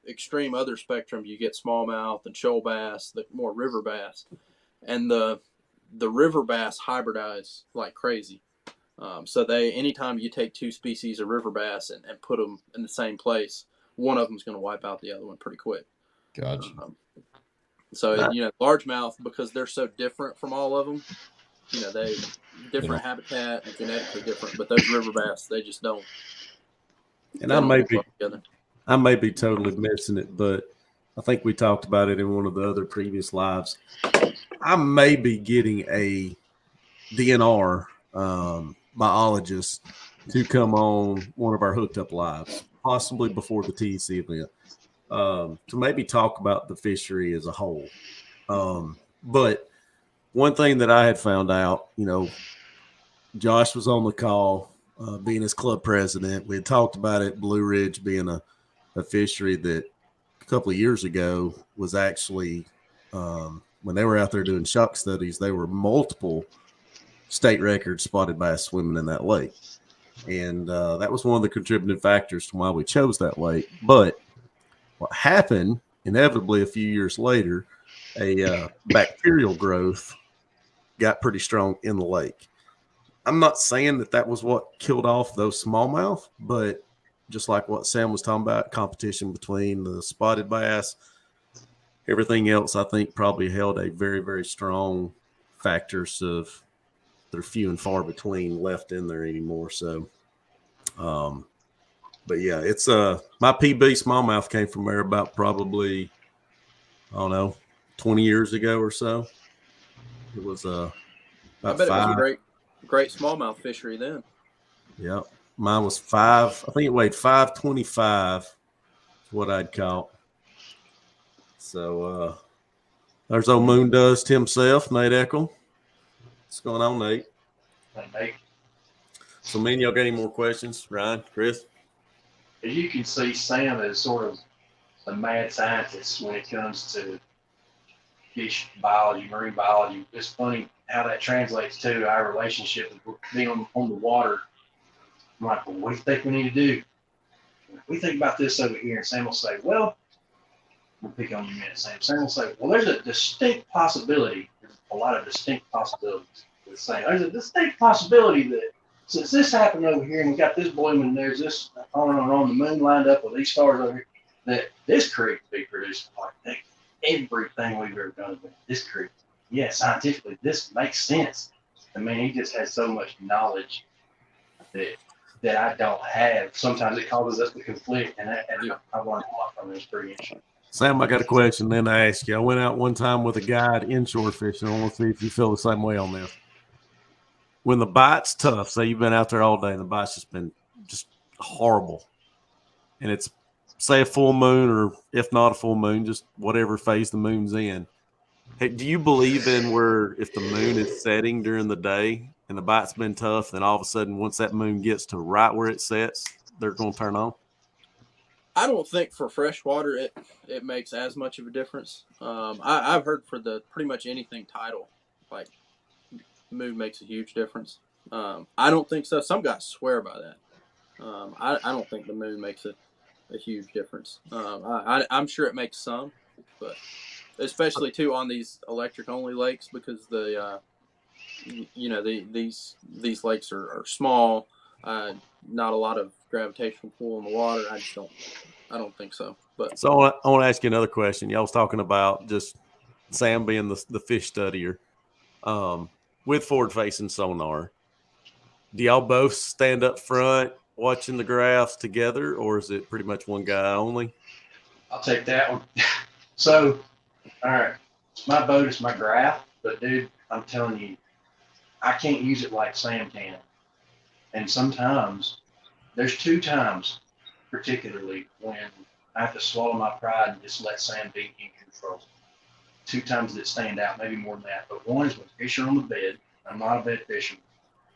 extreme other spectrum, you get smallmouth and shoal bass, the more river bass, and the river bass hybridize like crazy. So anytime you take 2 species of river bass and put them in the same place, one of them is going to wipe out the other one pretty quick. Gotcha. Largemouth, because they're so different from all of them, they different habitat and genetically different. But those river bass, they just don't. And I may be totally missing it, but I think we talked about it in one of the other previous lives. I may be getting a DNR biologist to come on one of our hooked up lives, possibly before the TEC event, to maybe talk about the fishery as a whole. But one thing that I had found out, Josh was on the call, being his club president. We had talked about it, Blue Ridge being a fishery that a couple of years ago was actually, when they were out there doing shock studies, there were multiple state records spotted bass swimming in that lake. And that was one of the contributing factors to why we chose that lake. But what happened, inevitably a few years later, a bacterial growth got pretty strong in the lake. I'm not saying that was what killed off those smallmouth, but just like what Sam was talking about, competition between the spotted bass, everything else, I think probably held a very, very strong factors of they're few and far between left in there anymore. So, but yeah, it's my PB smallmouth came from there about probably, I don't know, 20 years ago or so. It was about I bet 5. It was a great smallmouth fishery then. Yep. Mine was 5. I think it weighed 525 is what I'd caught. So there's old Moon Dust himself, Nate Eckel. What's going on, Nate? Nate. So, man, y'all got any more questions? Ryan, Chris? As you can see, Sam is sort of a mad scientist when it comes to fish biology, marine biology. It's funny how that translates to our relationship with being on the water. I'm like, well, what do you think we need to do? We think about this over here, and Sam will say, well, we'll pick on you in a minute, Sam. Sam will say, well, there's a distinct possibility. There's a lot of distinct possibilities. There's a distinct possibility that since this happened over here and we got this blooming, there's this on the moon lined up with these stars over here, that this creek could be producing like everything we've ever done with this creek. Yeah, scientifically, this makes sense. I mean, he just has so much knowledge that I don't have. Sometimes it causes us to conflict, and I've learned a lot from this. Pretty interesting. Sam, I got a question then to ask you. I went out one time with a guide inshore fishing. I want to see if you feel the same way on this. When the bite's tough, say you've been out there all day and the bite's just been horrible, and it's, say, a full moon, or if not a full moon, just whatever phase the moon's in. Hey, do you believe in where if the moon is setting during the day and the bite's been tough, then all of a sudden once that moon gets to right where it sets, they're going to turn on? I don't think for freshwater it makes as much of a difference. I've heard for pretty much anything tidal, like moon makes a huge difference. I don't think so. Some guys swear by that. I don't think the moon makes a huge difference. I'm sure it makes some, but especially too on these electric only lakes because these lakes are small. Not a lot of gravitational pull in the water. I don't think so. But So I want to ask you another question. Y'all was talking about just Sam being the fish studier with forward facing sonar. Do y'all both stand up front watching the graphs together, or is it pretty much one guy only? I'll take that one. So, all right, my boat is my graph, but dude, I'm telling you, I can't use it like Sam can. And sometimes, there's 2 times particularly when I have to swallow my pride and just let Sam be in control. 2 times that stand out, maybe more than that. But one is when fish are on the bed. I'm not a bed fisherman.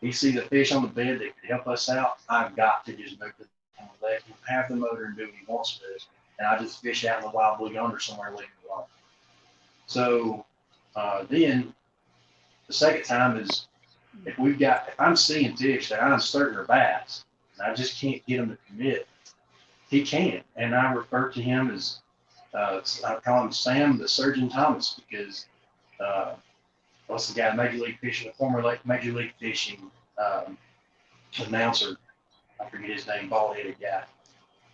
He sees a fish on the bed that could help us out. I've got to just move the let him have the motor and do what he wants to do. And I just fish out in the wild blue yonder somewhere and leave it alone. So then the second time is if I'm seeing fish that I'm certain are bass, and I just can't get him to commit, he can't. And I refer to him as, I call him Sam the Surgeon Thomas because what's the guy, Major League Fishing, a former Major League Fishing announcer, I forget his name, bald-headed guy.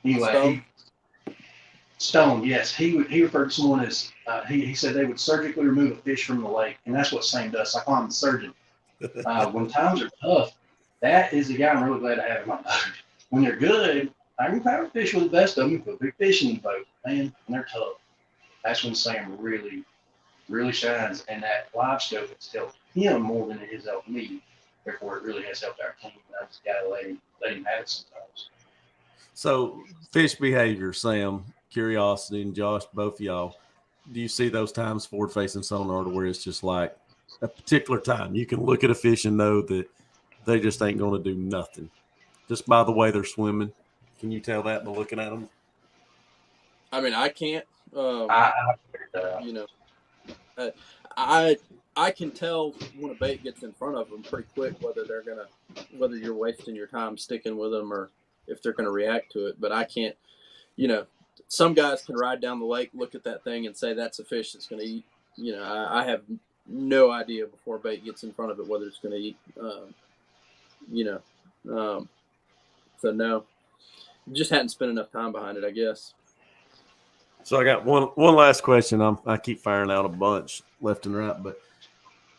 Anyway, Stone, yes. He referred to someone as, he said they would surgically remove a fish from the lake, and that's what Sam does. So I call him the surgeon. When times are tough, that is the guy I'm really glad to have in my boat. When they're good, I can power fish with the best of them, put big fish in the boat, man, and they're tough. That's when Sam really, really shines, and that live scope has helped him more than it has helped me. Therefore, it really has helped our team. I just got to let him have it sometimes. So, fish behavior, Sam, Curiosity, and Josh, both of y'all, do you see those times forward facing sonar to where it's just like a particular time you can look at a fish and know that they just ain't going to do nothing just by the way they're swimming? Can you tell that by looking at them? I mean, I can't. You know, I can tell when a bait gets in front of them pretty quick whether you're wasting your time sticking with them or if they're gonna react to it. But I can't. Some guys can ride down the lake, look at that thing, and say that's a fish that's gonna eat. I have no idea before bait gets in front of it whether it's gonna eat. So no, just hadn't spent enough time behind it, I guess. So I got one last question. I keep firing out a bunch left and right, but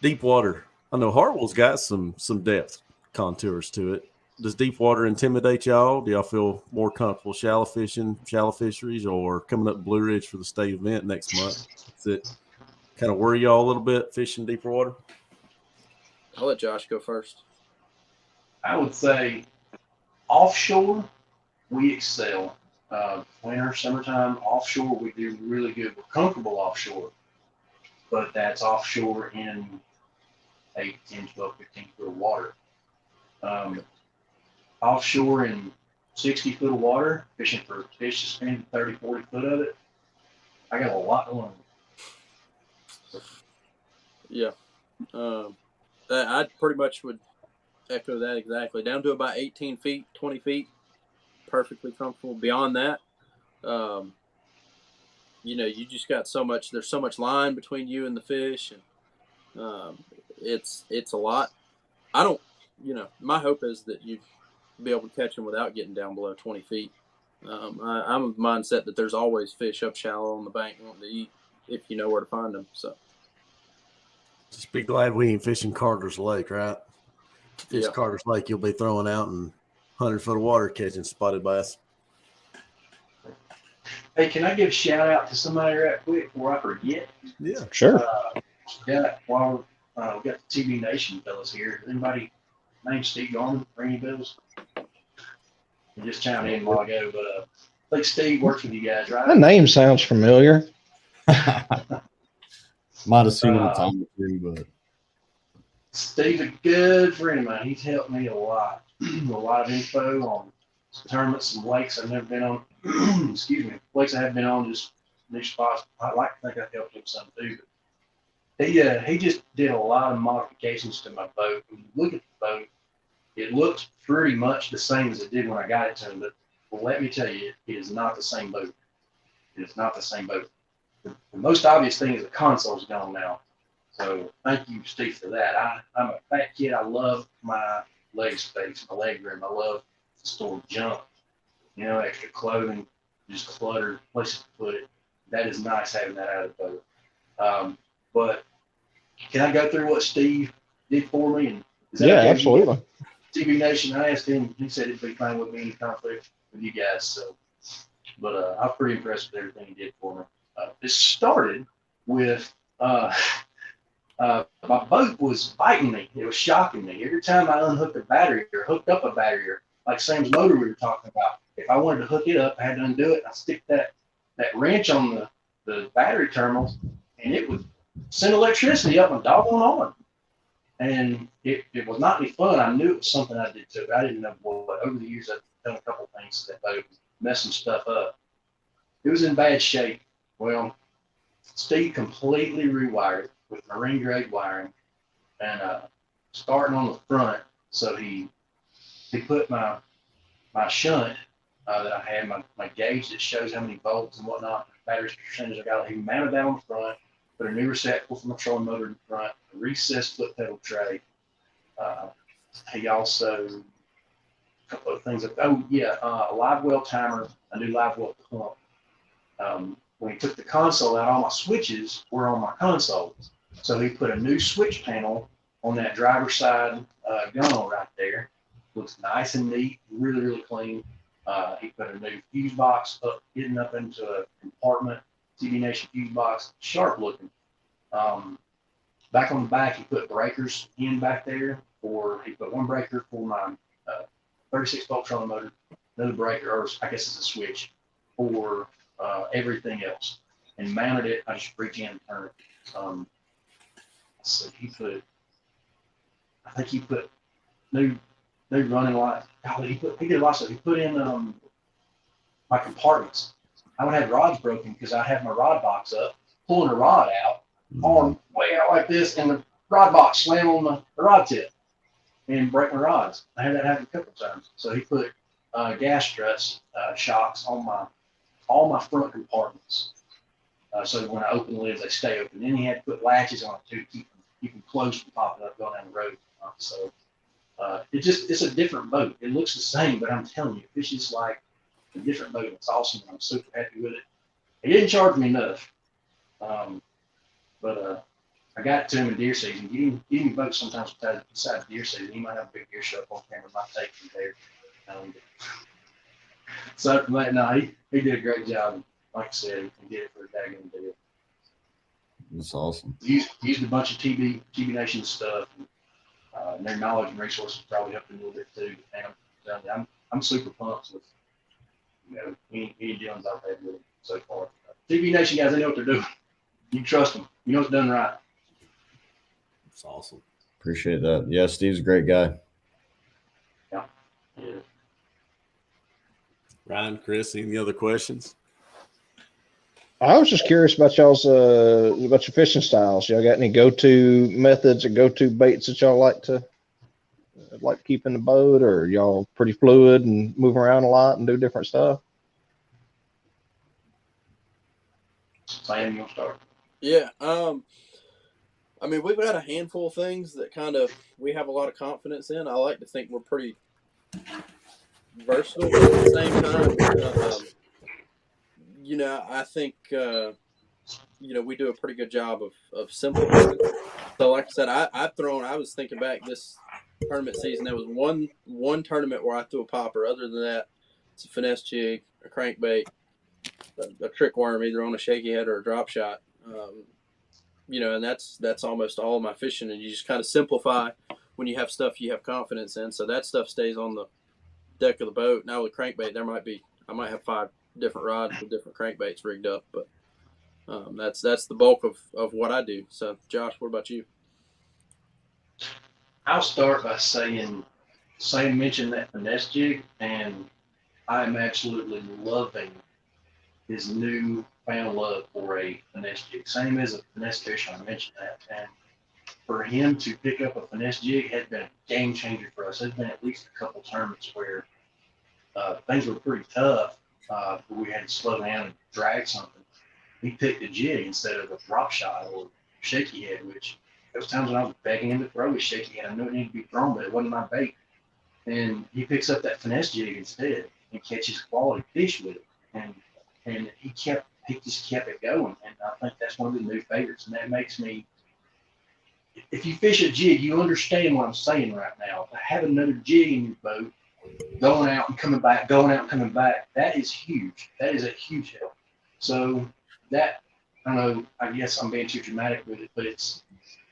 deep water. I know Hartwell's got some depth contours to it. Does deep water intimidate y'all? Do y'all feel more comfortable shallow fishing, shallow fisheries, or coming up Blue Ridge for the state event next month? Does it kind of worry y'all a little bit fishing deeper water? I'll let Josh go first. I would say offshore, we excel. Winter, summertime, offshore, we do really good. We're comfortable offshore, but that's offshore in 8, 10, 12, 15 foot of water. Offshore in 60 foot of water, fishing for fish to spend 30, 40 foot of it, I got a lot to learn. Yeah. I pretty much would echo that exactly. Down to about 18 feet, 20 feet, perfectly comfortable. Beyond that, you just got there's so much line between you and the fish, and it's a lot. I don't, my hope is that you be able to catch them without getting down below 20 feet. I'm of the mindset that there's always fish up shallow on the bank wanting to eat if you know where to find them. So just be glad we ain't fishing Carter's Lake, right? Fish yeah. Carter's Lake, you'll be throwing out in 100 foot of water catching spotted bass. Hey, can I give a shout out to somebody right quick before I forget? Yeah, Sure. While we got the TV Nation fellas here, anybody named Steve Garman, ring any bells? You just chimed in a while ago, but I think Steve works with you guys, right? That name sounds familiar. Might have seen him a time or two, but Steve's a good friend of mine. He's helped me a lot. A lot of info on some tournaments, some lakes I've never been on. Excuse me. Lakes I have been on, just new spots. I like to think I helped him some too. But he just did a lot of modifications to my boat. When you look at the boat, it looks pretty much the same as it did when I got it to him, but let me tell you, it is not the same boat. It is not the same boat. The most obvious thing is the console's gone now. So thank you, Steve, for that. I'm a fat kid. I love my leg space, my leg room. I love to store junk, extra clothing, just cluttered places to put it. That is nice having that out of the boat. But can I go through what Steve did for me? And is that Yeah, okay? absolutely. TV Nation, I asked him, he said it'd be fine with me, any conflict with you guys. So, but I'm pretty impressed with everything he did for me. It started with my boat was biting me. It was shocking me. Every time I unhooked a battery or hooked up a battery, or like Sam's motor we were talking about, if I wanted to hook it up, I had to undo it. I stick that wrench on the battery terminals, and it would send electricity up my doggone arm. And it was not any fun. I knew it was something I did to it. I didn't know what. Over the years, I've done a couple of things to that boat, messing stuff up. It was in bad shape. Well, Steve completely rewired it with marine grade wiring, and starting on the front. So he put my shunt that I had, my gauge that shows how many volts and whatnot, battery percentage I got. He mounted that on the front, put a new receptacle for my trolling motor in front, a recessed foot pedal tray. He also, a couple of things. A live well timer, a new live well pump. When he took the console out, all my switches were on my console. So he put a new switch panel on that driver's side gunnel right there. Looks nice and neat, really, really clean. He put a new fuse box hidden up into a compartment, TV Nation fuse box, sharp looking. Back on the back, he put breakers in back there. He put one breaker for my 36 volt trolling motor, another breaker, or I guess it's a switch, for everything else, and mounted it. I just reach in and turn it. So I think he put new running lights. He did a lot of stuff. He put in my compartments. I would have rods broken because I had my rod box up, pulling a rod out, arm way out like this, and the rod box slam on the rod tip and break my rods. I had that happen a couple of times. So he put gas struts, shocks on all my front compartments. So that when I open the lids, they stay open. Then he had to put latches on it too to keep them closed from popping up going down the road. So it's a different boat. It looks the same, but I'm telling you, it's just like a different boat. It's awesome. I'm super happy with it. He didn't charge me enough, but I got it to him in deer season. Getting a boat sometimes besides deer season. He might have a big deer show up on camera. Might take him there. So no, he did a great job. Like I said, he did it for a daggone deal. That's awesome. Used a bunch of TV Nation stuff. And their knowledge and resources probably helped him a little bit too. And I'm super pumped with any dealings I've had with him so far. TV Nation guys, they know what they're doing. You trust them. You know it's done right. That's awesome. Appreciate that. Yeah, Steve's a great guy. Yeah. Ryan, Chris, any other questions? I was just curious about y'all's about your fishing styles. Y'all got any go-to methods or go-to baits that y'all like to keep in the boat, or y'all pretty fluid and move around a lot and do different stuff? Sam, you want to start? Yeah. I mean, we've got a handful of things that we have a lot of confidence in. I like to think we're pretty versatile, but at the same time, I think, we do a pretty good job of simplifying. So like I said, I was thinking back this tournament season, there was one tournament where I threw a popper. Other than that, it's a finesse jig, a crankbait, a trick worm, either on a shaky head or a drop shot. And that's almost all of my fishing, and you just kind of simplify when you have stuff you have confidence in. So that stuff stays on the deck of the boat. Now with crankbait, I might have 5 different rods with different crankbaits rigged up, but that's the bulk of what I do. So Josh, what about you? I'll start by saying, Sam mentioned that finesse jig, and I'm absolutely loving his new found love for a finesse jig. Same as a finesse fish, I mentioned that. And for him to pick up a finesse jig had been a game changer for us. There's been at least a couple tournaments where things were pretty tough, but we had to slow down and drag something. He picked a jig instead of a drop shot or shaky head, which there was times when I was begging him to throw his shaky head. I knew it needed to be thrown, but it wasn't my bait. And he picks up that finesse jig instead and catches quality fish with it. And he just kept it going. And I think that's one of the new favorites. And that makes me, if you fish a jig, you understand what I'm saying right now. To have another jig in your boat, going out and coming back, that is huge. That is a huge help. So that, I don't know, I guess I'm being too dramatic with it, but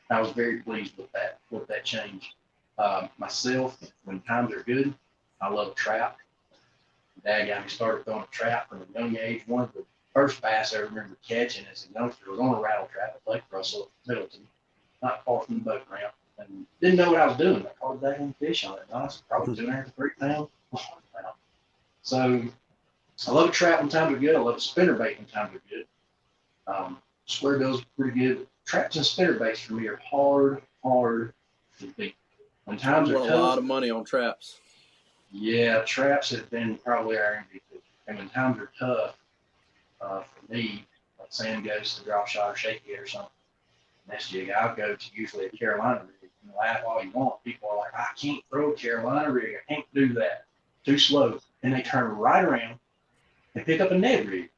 I was very pleased with that change. Myself, when times are good, I love a trap. Dad got me started throwing a trap from a young age. One of the first bass I remember catching as a youngster was on a rattle trap at Lake Russell at Middleton, not far from the boat ramp. And didn't know what I was doing. I caught a dang fish on it. And I was probably 2.5 to 3 pounds. So I love a trap when times are good. I love a spinnerbait when times are good. Square bills are pretty good. Traps and spinnerbaits for me are hard to beat. When times are tough, a lot of money on traps. Yeah, traps have been probably our MVP. And when times are tough, for me, like Sam goes to drop shot or shaky head or something, next jig, I'll go to usually a Carolina rig. You can laugh all you want. People are like, I can't throw a Carolina rig. I can't do that. Too slow. And they turn right around and pick up a Ned rig.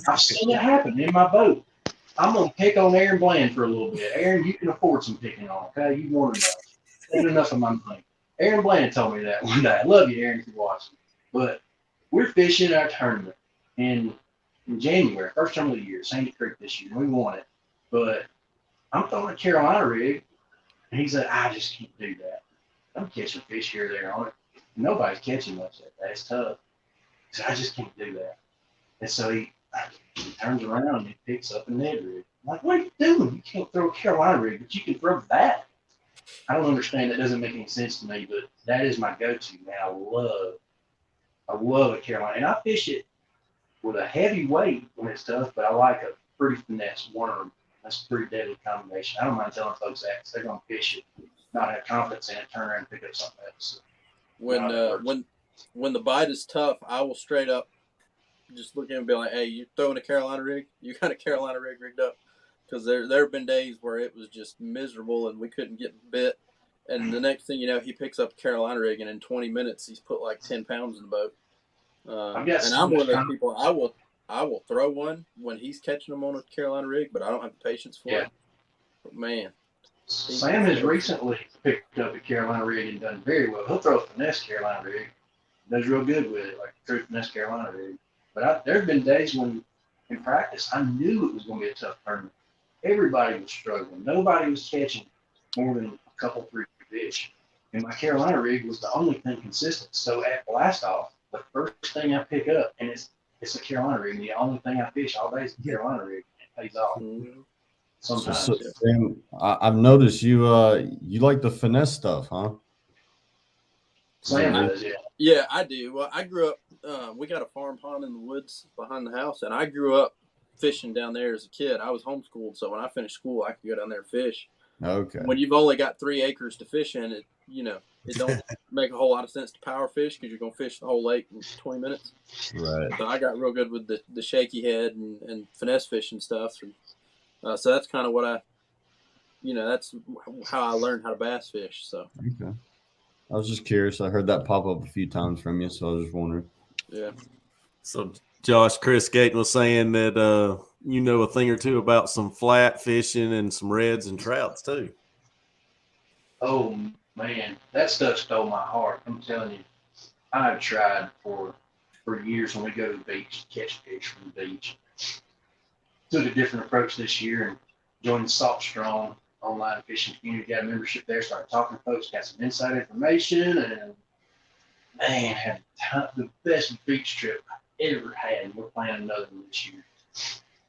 I've seen it happen in my boat. I'm going to pick on Aaron Bland for a little bit. Aaron, you can afford some picking on, okay? You want enough. Ain't enough of my money. Aaron Bland told me that one day. I love you, Aaron, if you're watching. But we're fishing our tournament in January, first tournament of the year, Sandy Creek this year. We won it. But I'm throwing a Carolina rig, and he said, I just can't do that. I'm catching fish here or there on it. Nobody's catching much of that. It's tough. So I just can't do that. And so he turns around and he picks up a Ned rig. I'm like, what are you doing? You can't throw a Carolina rig, but you can throw that. I don't understand. That doesn't make any sense to me, but that is my go-to, man. I love a Carolina. And I fish it with a heavy weight when it's tough, but I like a pretty finesse worm. That's a pretty deadly combination. I don't mind telling folks that because they're going to fish it, not have confidence in it, turn around and pick up something else. When the bite is tough, I will straight up just look at him and be like, hey, you throwing a Carolina rig? You got a Carolina rig rigged up? Because there have been days where it was just miserable and we couldn't get bit. And the next thing you know, he picks up a Carolina rig, and in 20 minutes, he's put like 10 pounds in the boat. And I'm one of those people, I will throw one when he's catching them on a Carolina rig, but I don't have the patience for it. But man. Sam has recently picked up a Carolina rig and done very well. He'll throw a finesse Carolina rig. Does real good with it, like a true finesse Carolina rig. But there have been days when, in practice, I knew it was going to be a tough tournament. Everybody was struggling. Nobody was catching more than a couple, 3 fish. And my Carolina rig was the only thing consistent. So at blast off, the first thing I pick up, and it's a Carolina rig, and the only thing I fish all day is a Carolina rig. It pays off. Sometimes. So, Sam, I've noticed you like the finesse stuff, huh? Sam does, yeah. Yeah, I do. Well, I grew up, we got a farm pond in the woods behind the house, and I grew up fishing down there as a kid. I was homeschooled, so when I finished school, I could go down there and fish. Okay. When you've only got 3 acres to fish in, it don't make a whole lot of sense to power fish because you're going to fish the whole lake in 20 minutes. Right. So I got real good with the shaky head and finesse fishing stuff. And, so that's kind of what that's how I learned how to bass fish. So. Okay. I was just curious. I heard that pop up a few times from you, so I was just wondering. Yeah. So Josh, Chris Gayton was saying that you know a thing or two about some flat fishing and some reds and trouts too. Oh man, that stuff stole my heart. I'm telling you, I've tried for years when we go to the beach to catch fish from the beach. Took a different approach this year and joined the Salt Strong online fishing community. Got a membership there, started talking to folks, got some inside information, and man, had the best beach trip I ever had. And we're planning another one this year.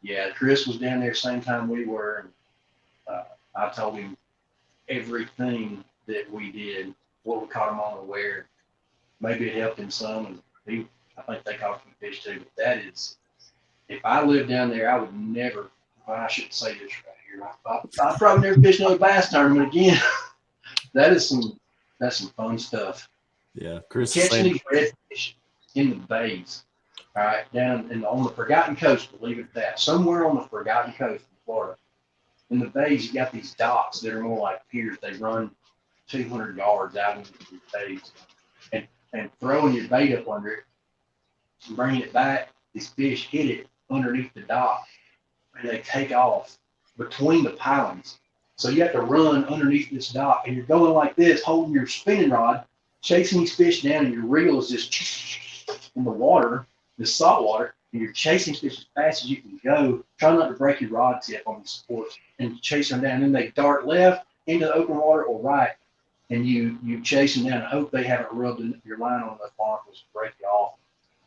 Yeah, Chris was down there same time we were, and I told him everything that we did, what we caught him unaware. Maybe it helped him some, and I think they caught some fish too. But that is, if I lived down there, I would never. Well, I shouldn't say this right year. I probably never fished another bass tournament again. That's some fun stuff. Yeah, Chris is Catching saying, these redfish in the bays, all right, down on the Forgotten Coast, believe it or not, somewhere on the Forgotten Coast in Florida. In the bays, you got these docks that are more like piers. They run 200 yards out into the bays, and throwing your bait up under it, and bringing it back. These fish hit it underneath the dock, and they take off between the pilings. So you have to run underneath this dock, and you're going like this, holding your spinning rod, chasing these fish down, and your reel is just in the water, the salt water, and you're chasing fish as fast as you can go. Try not to break your rod tip on the supports, and chase them down. And then they dart left into the open water or right, and you chase them down and hope they haven't rubbed your line on the barnacles to break you off.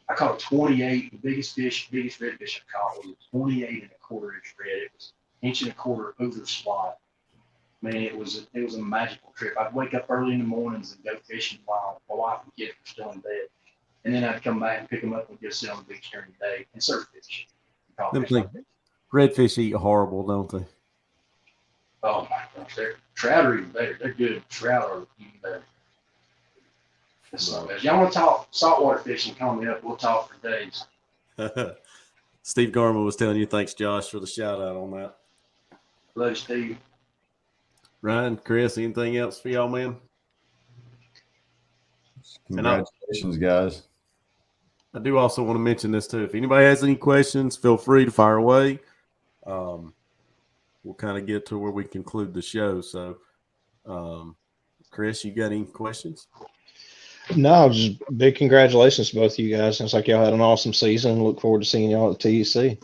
I caught a 28. The biggest redfish I caught was a 28 and a quarter inch red. It was inch and a quarter over slot. Man, it was a magical trip. I'd wake up early in the mornings and go fishing while my wife and kids were still in bed, and then I'd come back and pick them up and go sit on the beach during the day and surf fish. redfish eat horrible, don't they? Oh my gosh, trout are even better. They're good. Trout are even better. So, if y'all want to talk saltwater fishing, call me up. We'll talk for days. Steve Garman was telling you, thanks, Josh, for the shout out on that. Love you, Steve. Ryan, Chris, anything else for y'all, man? Congratulations, guys. I do also want to mention this too. If anybody has any questions, feel free to fire away. We'll kind of get to where we conclude the show. So, Chris, you got any questions? No, just big congratulations to both of you guys. Sounds like y'all had an awesome season. Look forward to seeing y'all at the TEC.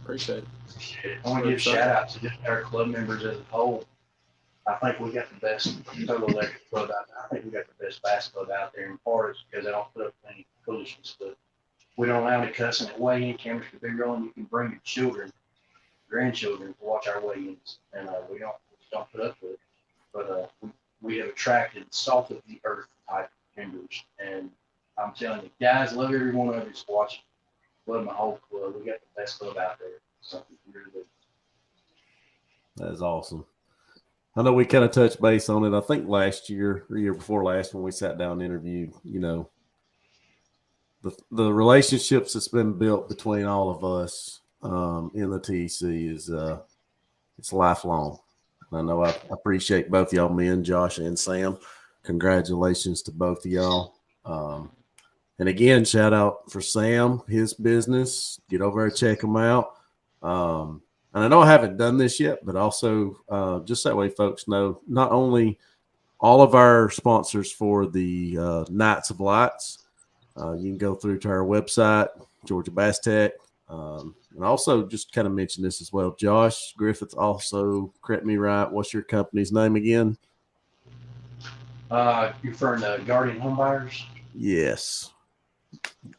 Appreciate it. I want to give a shout out to just our club members as a whole. I think we got the best total electric club out there. I think we got the best bass club out there in Forest because they don't put up any foolishness. But we don't allow any cussing at weigh-in. Cameras can be rolling. You can bring your children, grandchildren to watch our weigh-ins, and we don't put up with it. But we have attracted salt of the earth type members, and I'm telling you, guys, love every one of you watching. Love my whole club. We got the best club out there. Something really good. That is awesome. I know we kind of touched base on it. I think last year or year before last when we sat down and interviewed, the relationships that's been built between all of us in the TEC is it's lifelong. I know I appreciate both y'all men, Josh and Sam. Congratulations to both of y'all. And again, shout out for Sam, his business. Get over there, check him out. And I know I haven't done this yet, but also just that way folks know, not only all of our sponsors for the Nights of Lights, you can go through to our website, Georgia Bass Tech. And also just kind of mention this as well. Josh Griffith also, correct me right, what's your company's name again? You're referring to Guardian Home Buyers? Yes.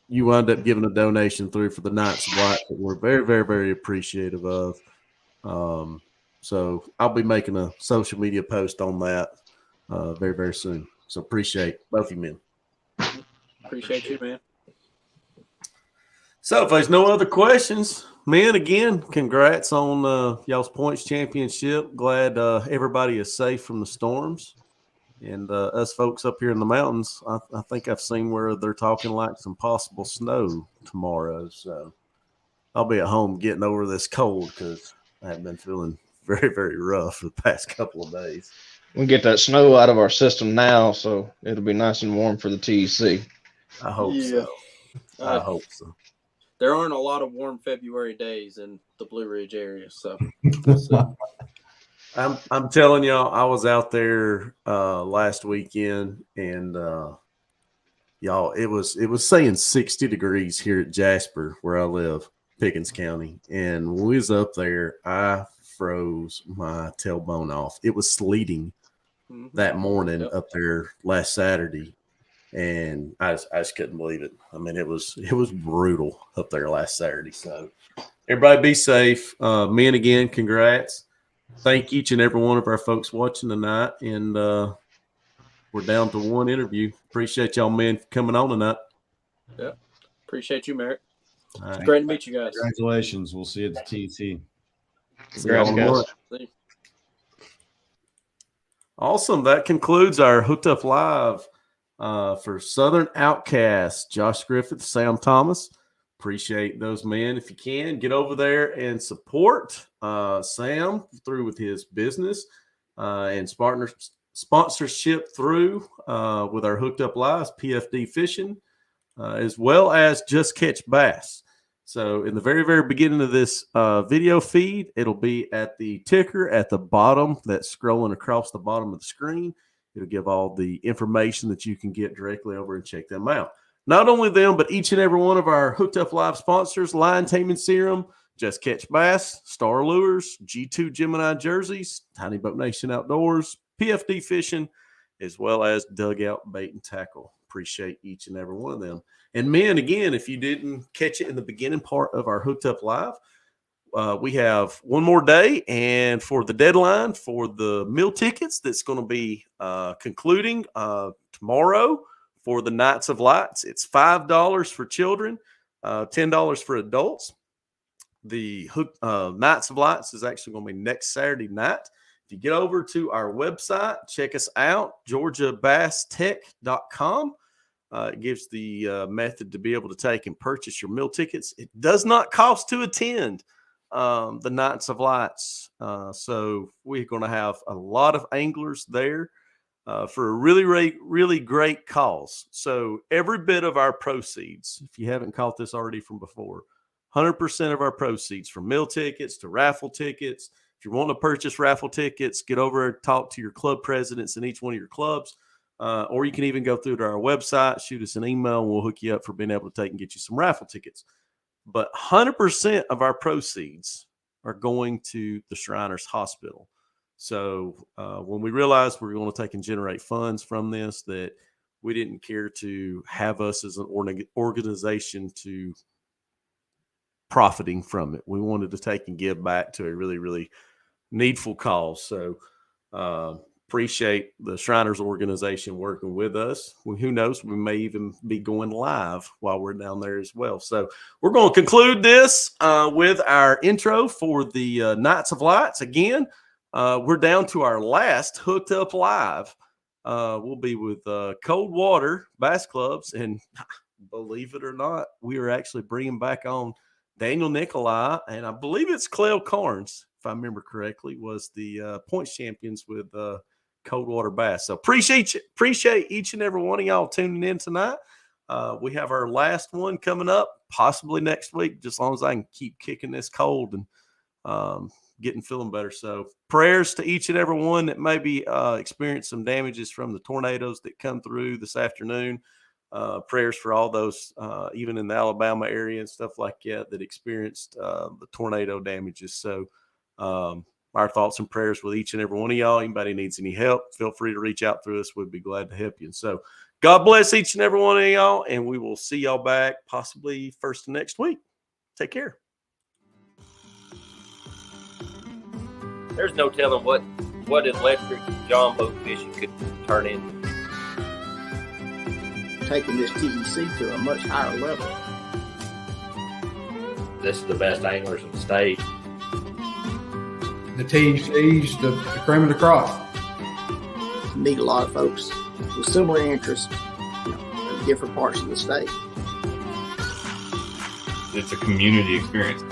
You wound up giving a donation through for the Nights of Light that we're very, very, very appreciative of. So I'll be making a social media post on that very, very soon. So appreciate both of you men. Appreciate you, man. So if there's no other questions, man, again, congrats on y'all's points championship. Glad everybody is safe from the storms. And us folks up here in the mountains, I think I've seen where they're talking like some possible snow tomorrow. So I'll be at home getting over this cold because I have been feeling very, very rough for the past couple of days. We get that snow out of our system now, so it'll be nice and warm for the TEC. I hope so. I hope so. There aren't a lot of warm February days in the Blue Ridge area, so we'll see. I'm telling y'all, I was out there last weekend, and y'all, it was saying 60 degrees here at Jasper, where I live, Pickens County, and when we was up there, I froze my tailbone off. It was sleeting that morning up there last Saturday, and I just couldn't believe it. I mean, it was brutal up there last Saturday. So everybody be safe. Men, again, congrats. Thank each and every one of our folks watching tonight, and we're down to one interview. Appreciate y'all men coming on tonight. Yeah, appreciate you, Merrick. All right. Great to meet you guys. Congratulations. We'll see you at the TEC. See y'all Congrats, in a guys. month. Awesome. That concludes our Hooked Up Live for Southern Outcasts. Josh Griffith, Sam Thomas. Appreciate those men. If you can, get over there and support Sam through with his business and sponsorship through with our Hooked Up Lives, PFD Fishing, as well as Just Catch Bass. So in the very, very beginning of this video feed, it'll be at the ticker at the bottom that's scrolling across the bottom of the screen. It'll give all the information that you can get directly over and check them out. Not only them, but each and every one of our Hooked Up Live sponsors, Line Taming Serum, Just Catch Bass, Star Lures, G2 Gemini Jerseys, Tiny Boat Nation Outdoors, PFD Fishing, as well as Dugout Bait and Tackle. Appreciate each and every one of them. And men, again, if you didn't catch it in the beginning part of our Hooked Up Live, we have one more day, and for the deadline for the meal tickets, that's going to be concluding tomorrow for the Nights of Lights. It's $5 for children, $10 for adults. The Nights of Lights is actually going to be next Saturday night. If you get over to our website, check us out, georgiabasstech.com. It gives the method to be able to take and purchase your meal tickets. It does not cost to attend the Nights of Lights. So we're going to have a lot of anglers there for a really, really, really great cause. So every bit of our proceeds, if you haven't caught this already from before, 100% of our proceeds from meal tickets to raffle tickets. If you want to purchase raffle tickets, get over and talk to your club presidents in each one of your clubs. Or you can even go through to our website, shoot us an email, and we'll hook you up for being able to take and get you some raffle tickets. But 100% of our proceeds are going to the Shriners Hospital. So when we realized we were going to take and generate funds from this, that we didn't care to have us as an organization to profiting from it. We wanted to take and give back to a really, really needful cause. So appreciate the Shriners organization working with us. Well, who knows? We may even be going live while we're down there as well. So we're going to conclude this with our intro for the Nights of Lights. Again, we're down to our last Hooked Up Live. We'll be with Cold Water Bass Clubs. And believe it or not, we are actually bringing back on Daniel Nicolai, and I believe it's Clell Carnes, if I remember correctly, was the points champions with Cold Water Bass. So appreciate each and every one of y'all tuning in tonight. We have our last one coming up, possibly next week, just as long as I can keep kicking this cold and feeling better. So prayers to each and every one that maybe experienced some damages from the tornadoes that come through this afternoon. Prayers for all those, even in the Alabama area and stuff like that experienced the tornado damages. So our thoughts and prayers with each and every one of y'all. Anybody needs any help, feel free to reach out through us. We'd be glad to help you. And so God bless each and every one of y'all, and we will see y'all back possibly first of next week. Take care. There's no telling what electric John boat fishing could turn into. Taking this TBC to a much higher level. This is the best anglers in the state. The TC's the cream of the crop. Meet a lot of folks with similar interests, in different parts of the state. It's a community experience.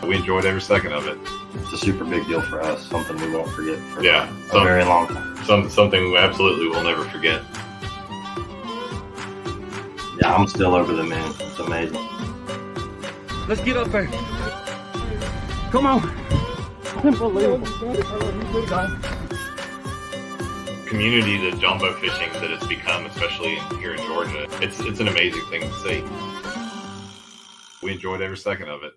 We enjoyed every second of it. It's a super big deal for us, something we won't forget for a very long time. Something we absolutely will never forget. Yeah, I'm still over the moon. It's amazing. Let's get up there. Come on. Unbelievable. Community to jumbo fishing that it's become, especially here in Georgia, it's an amazing thing to see. We enjoyed every second of it.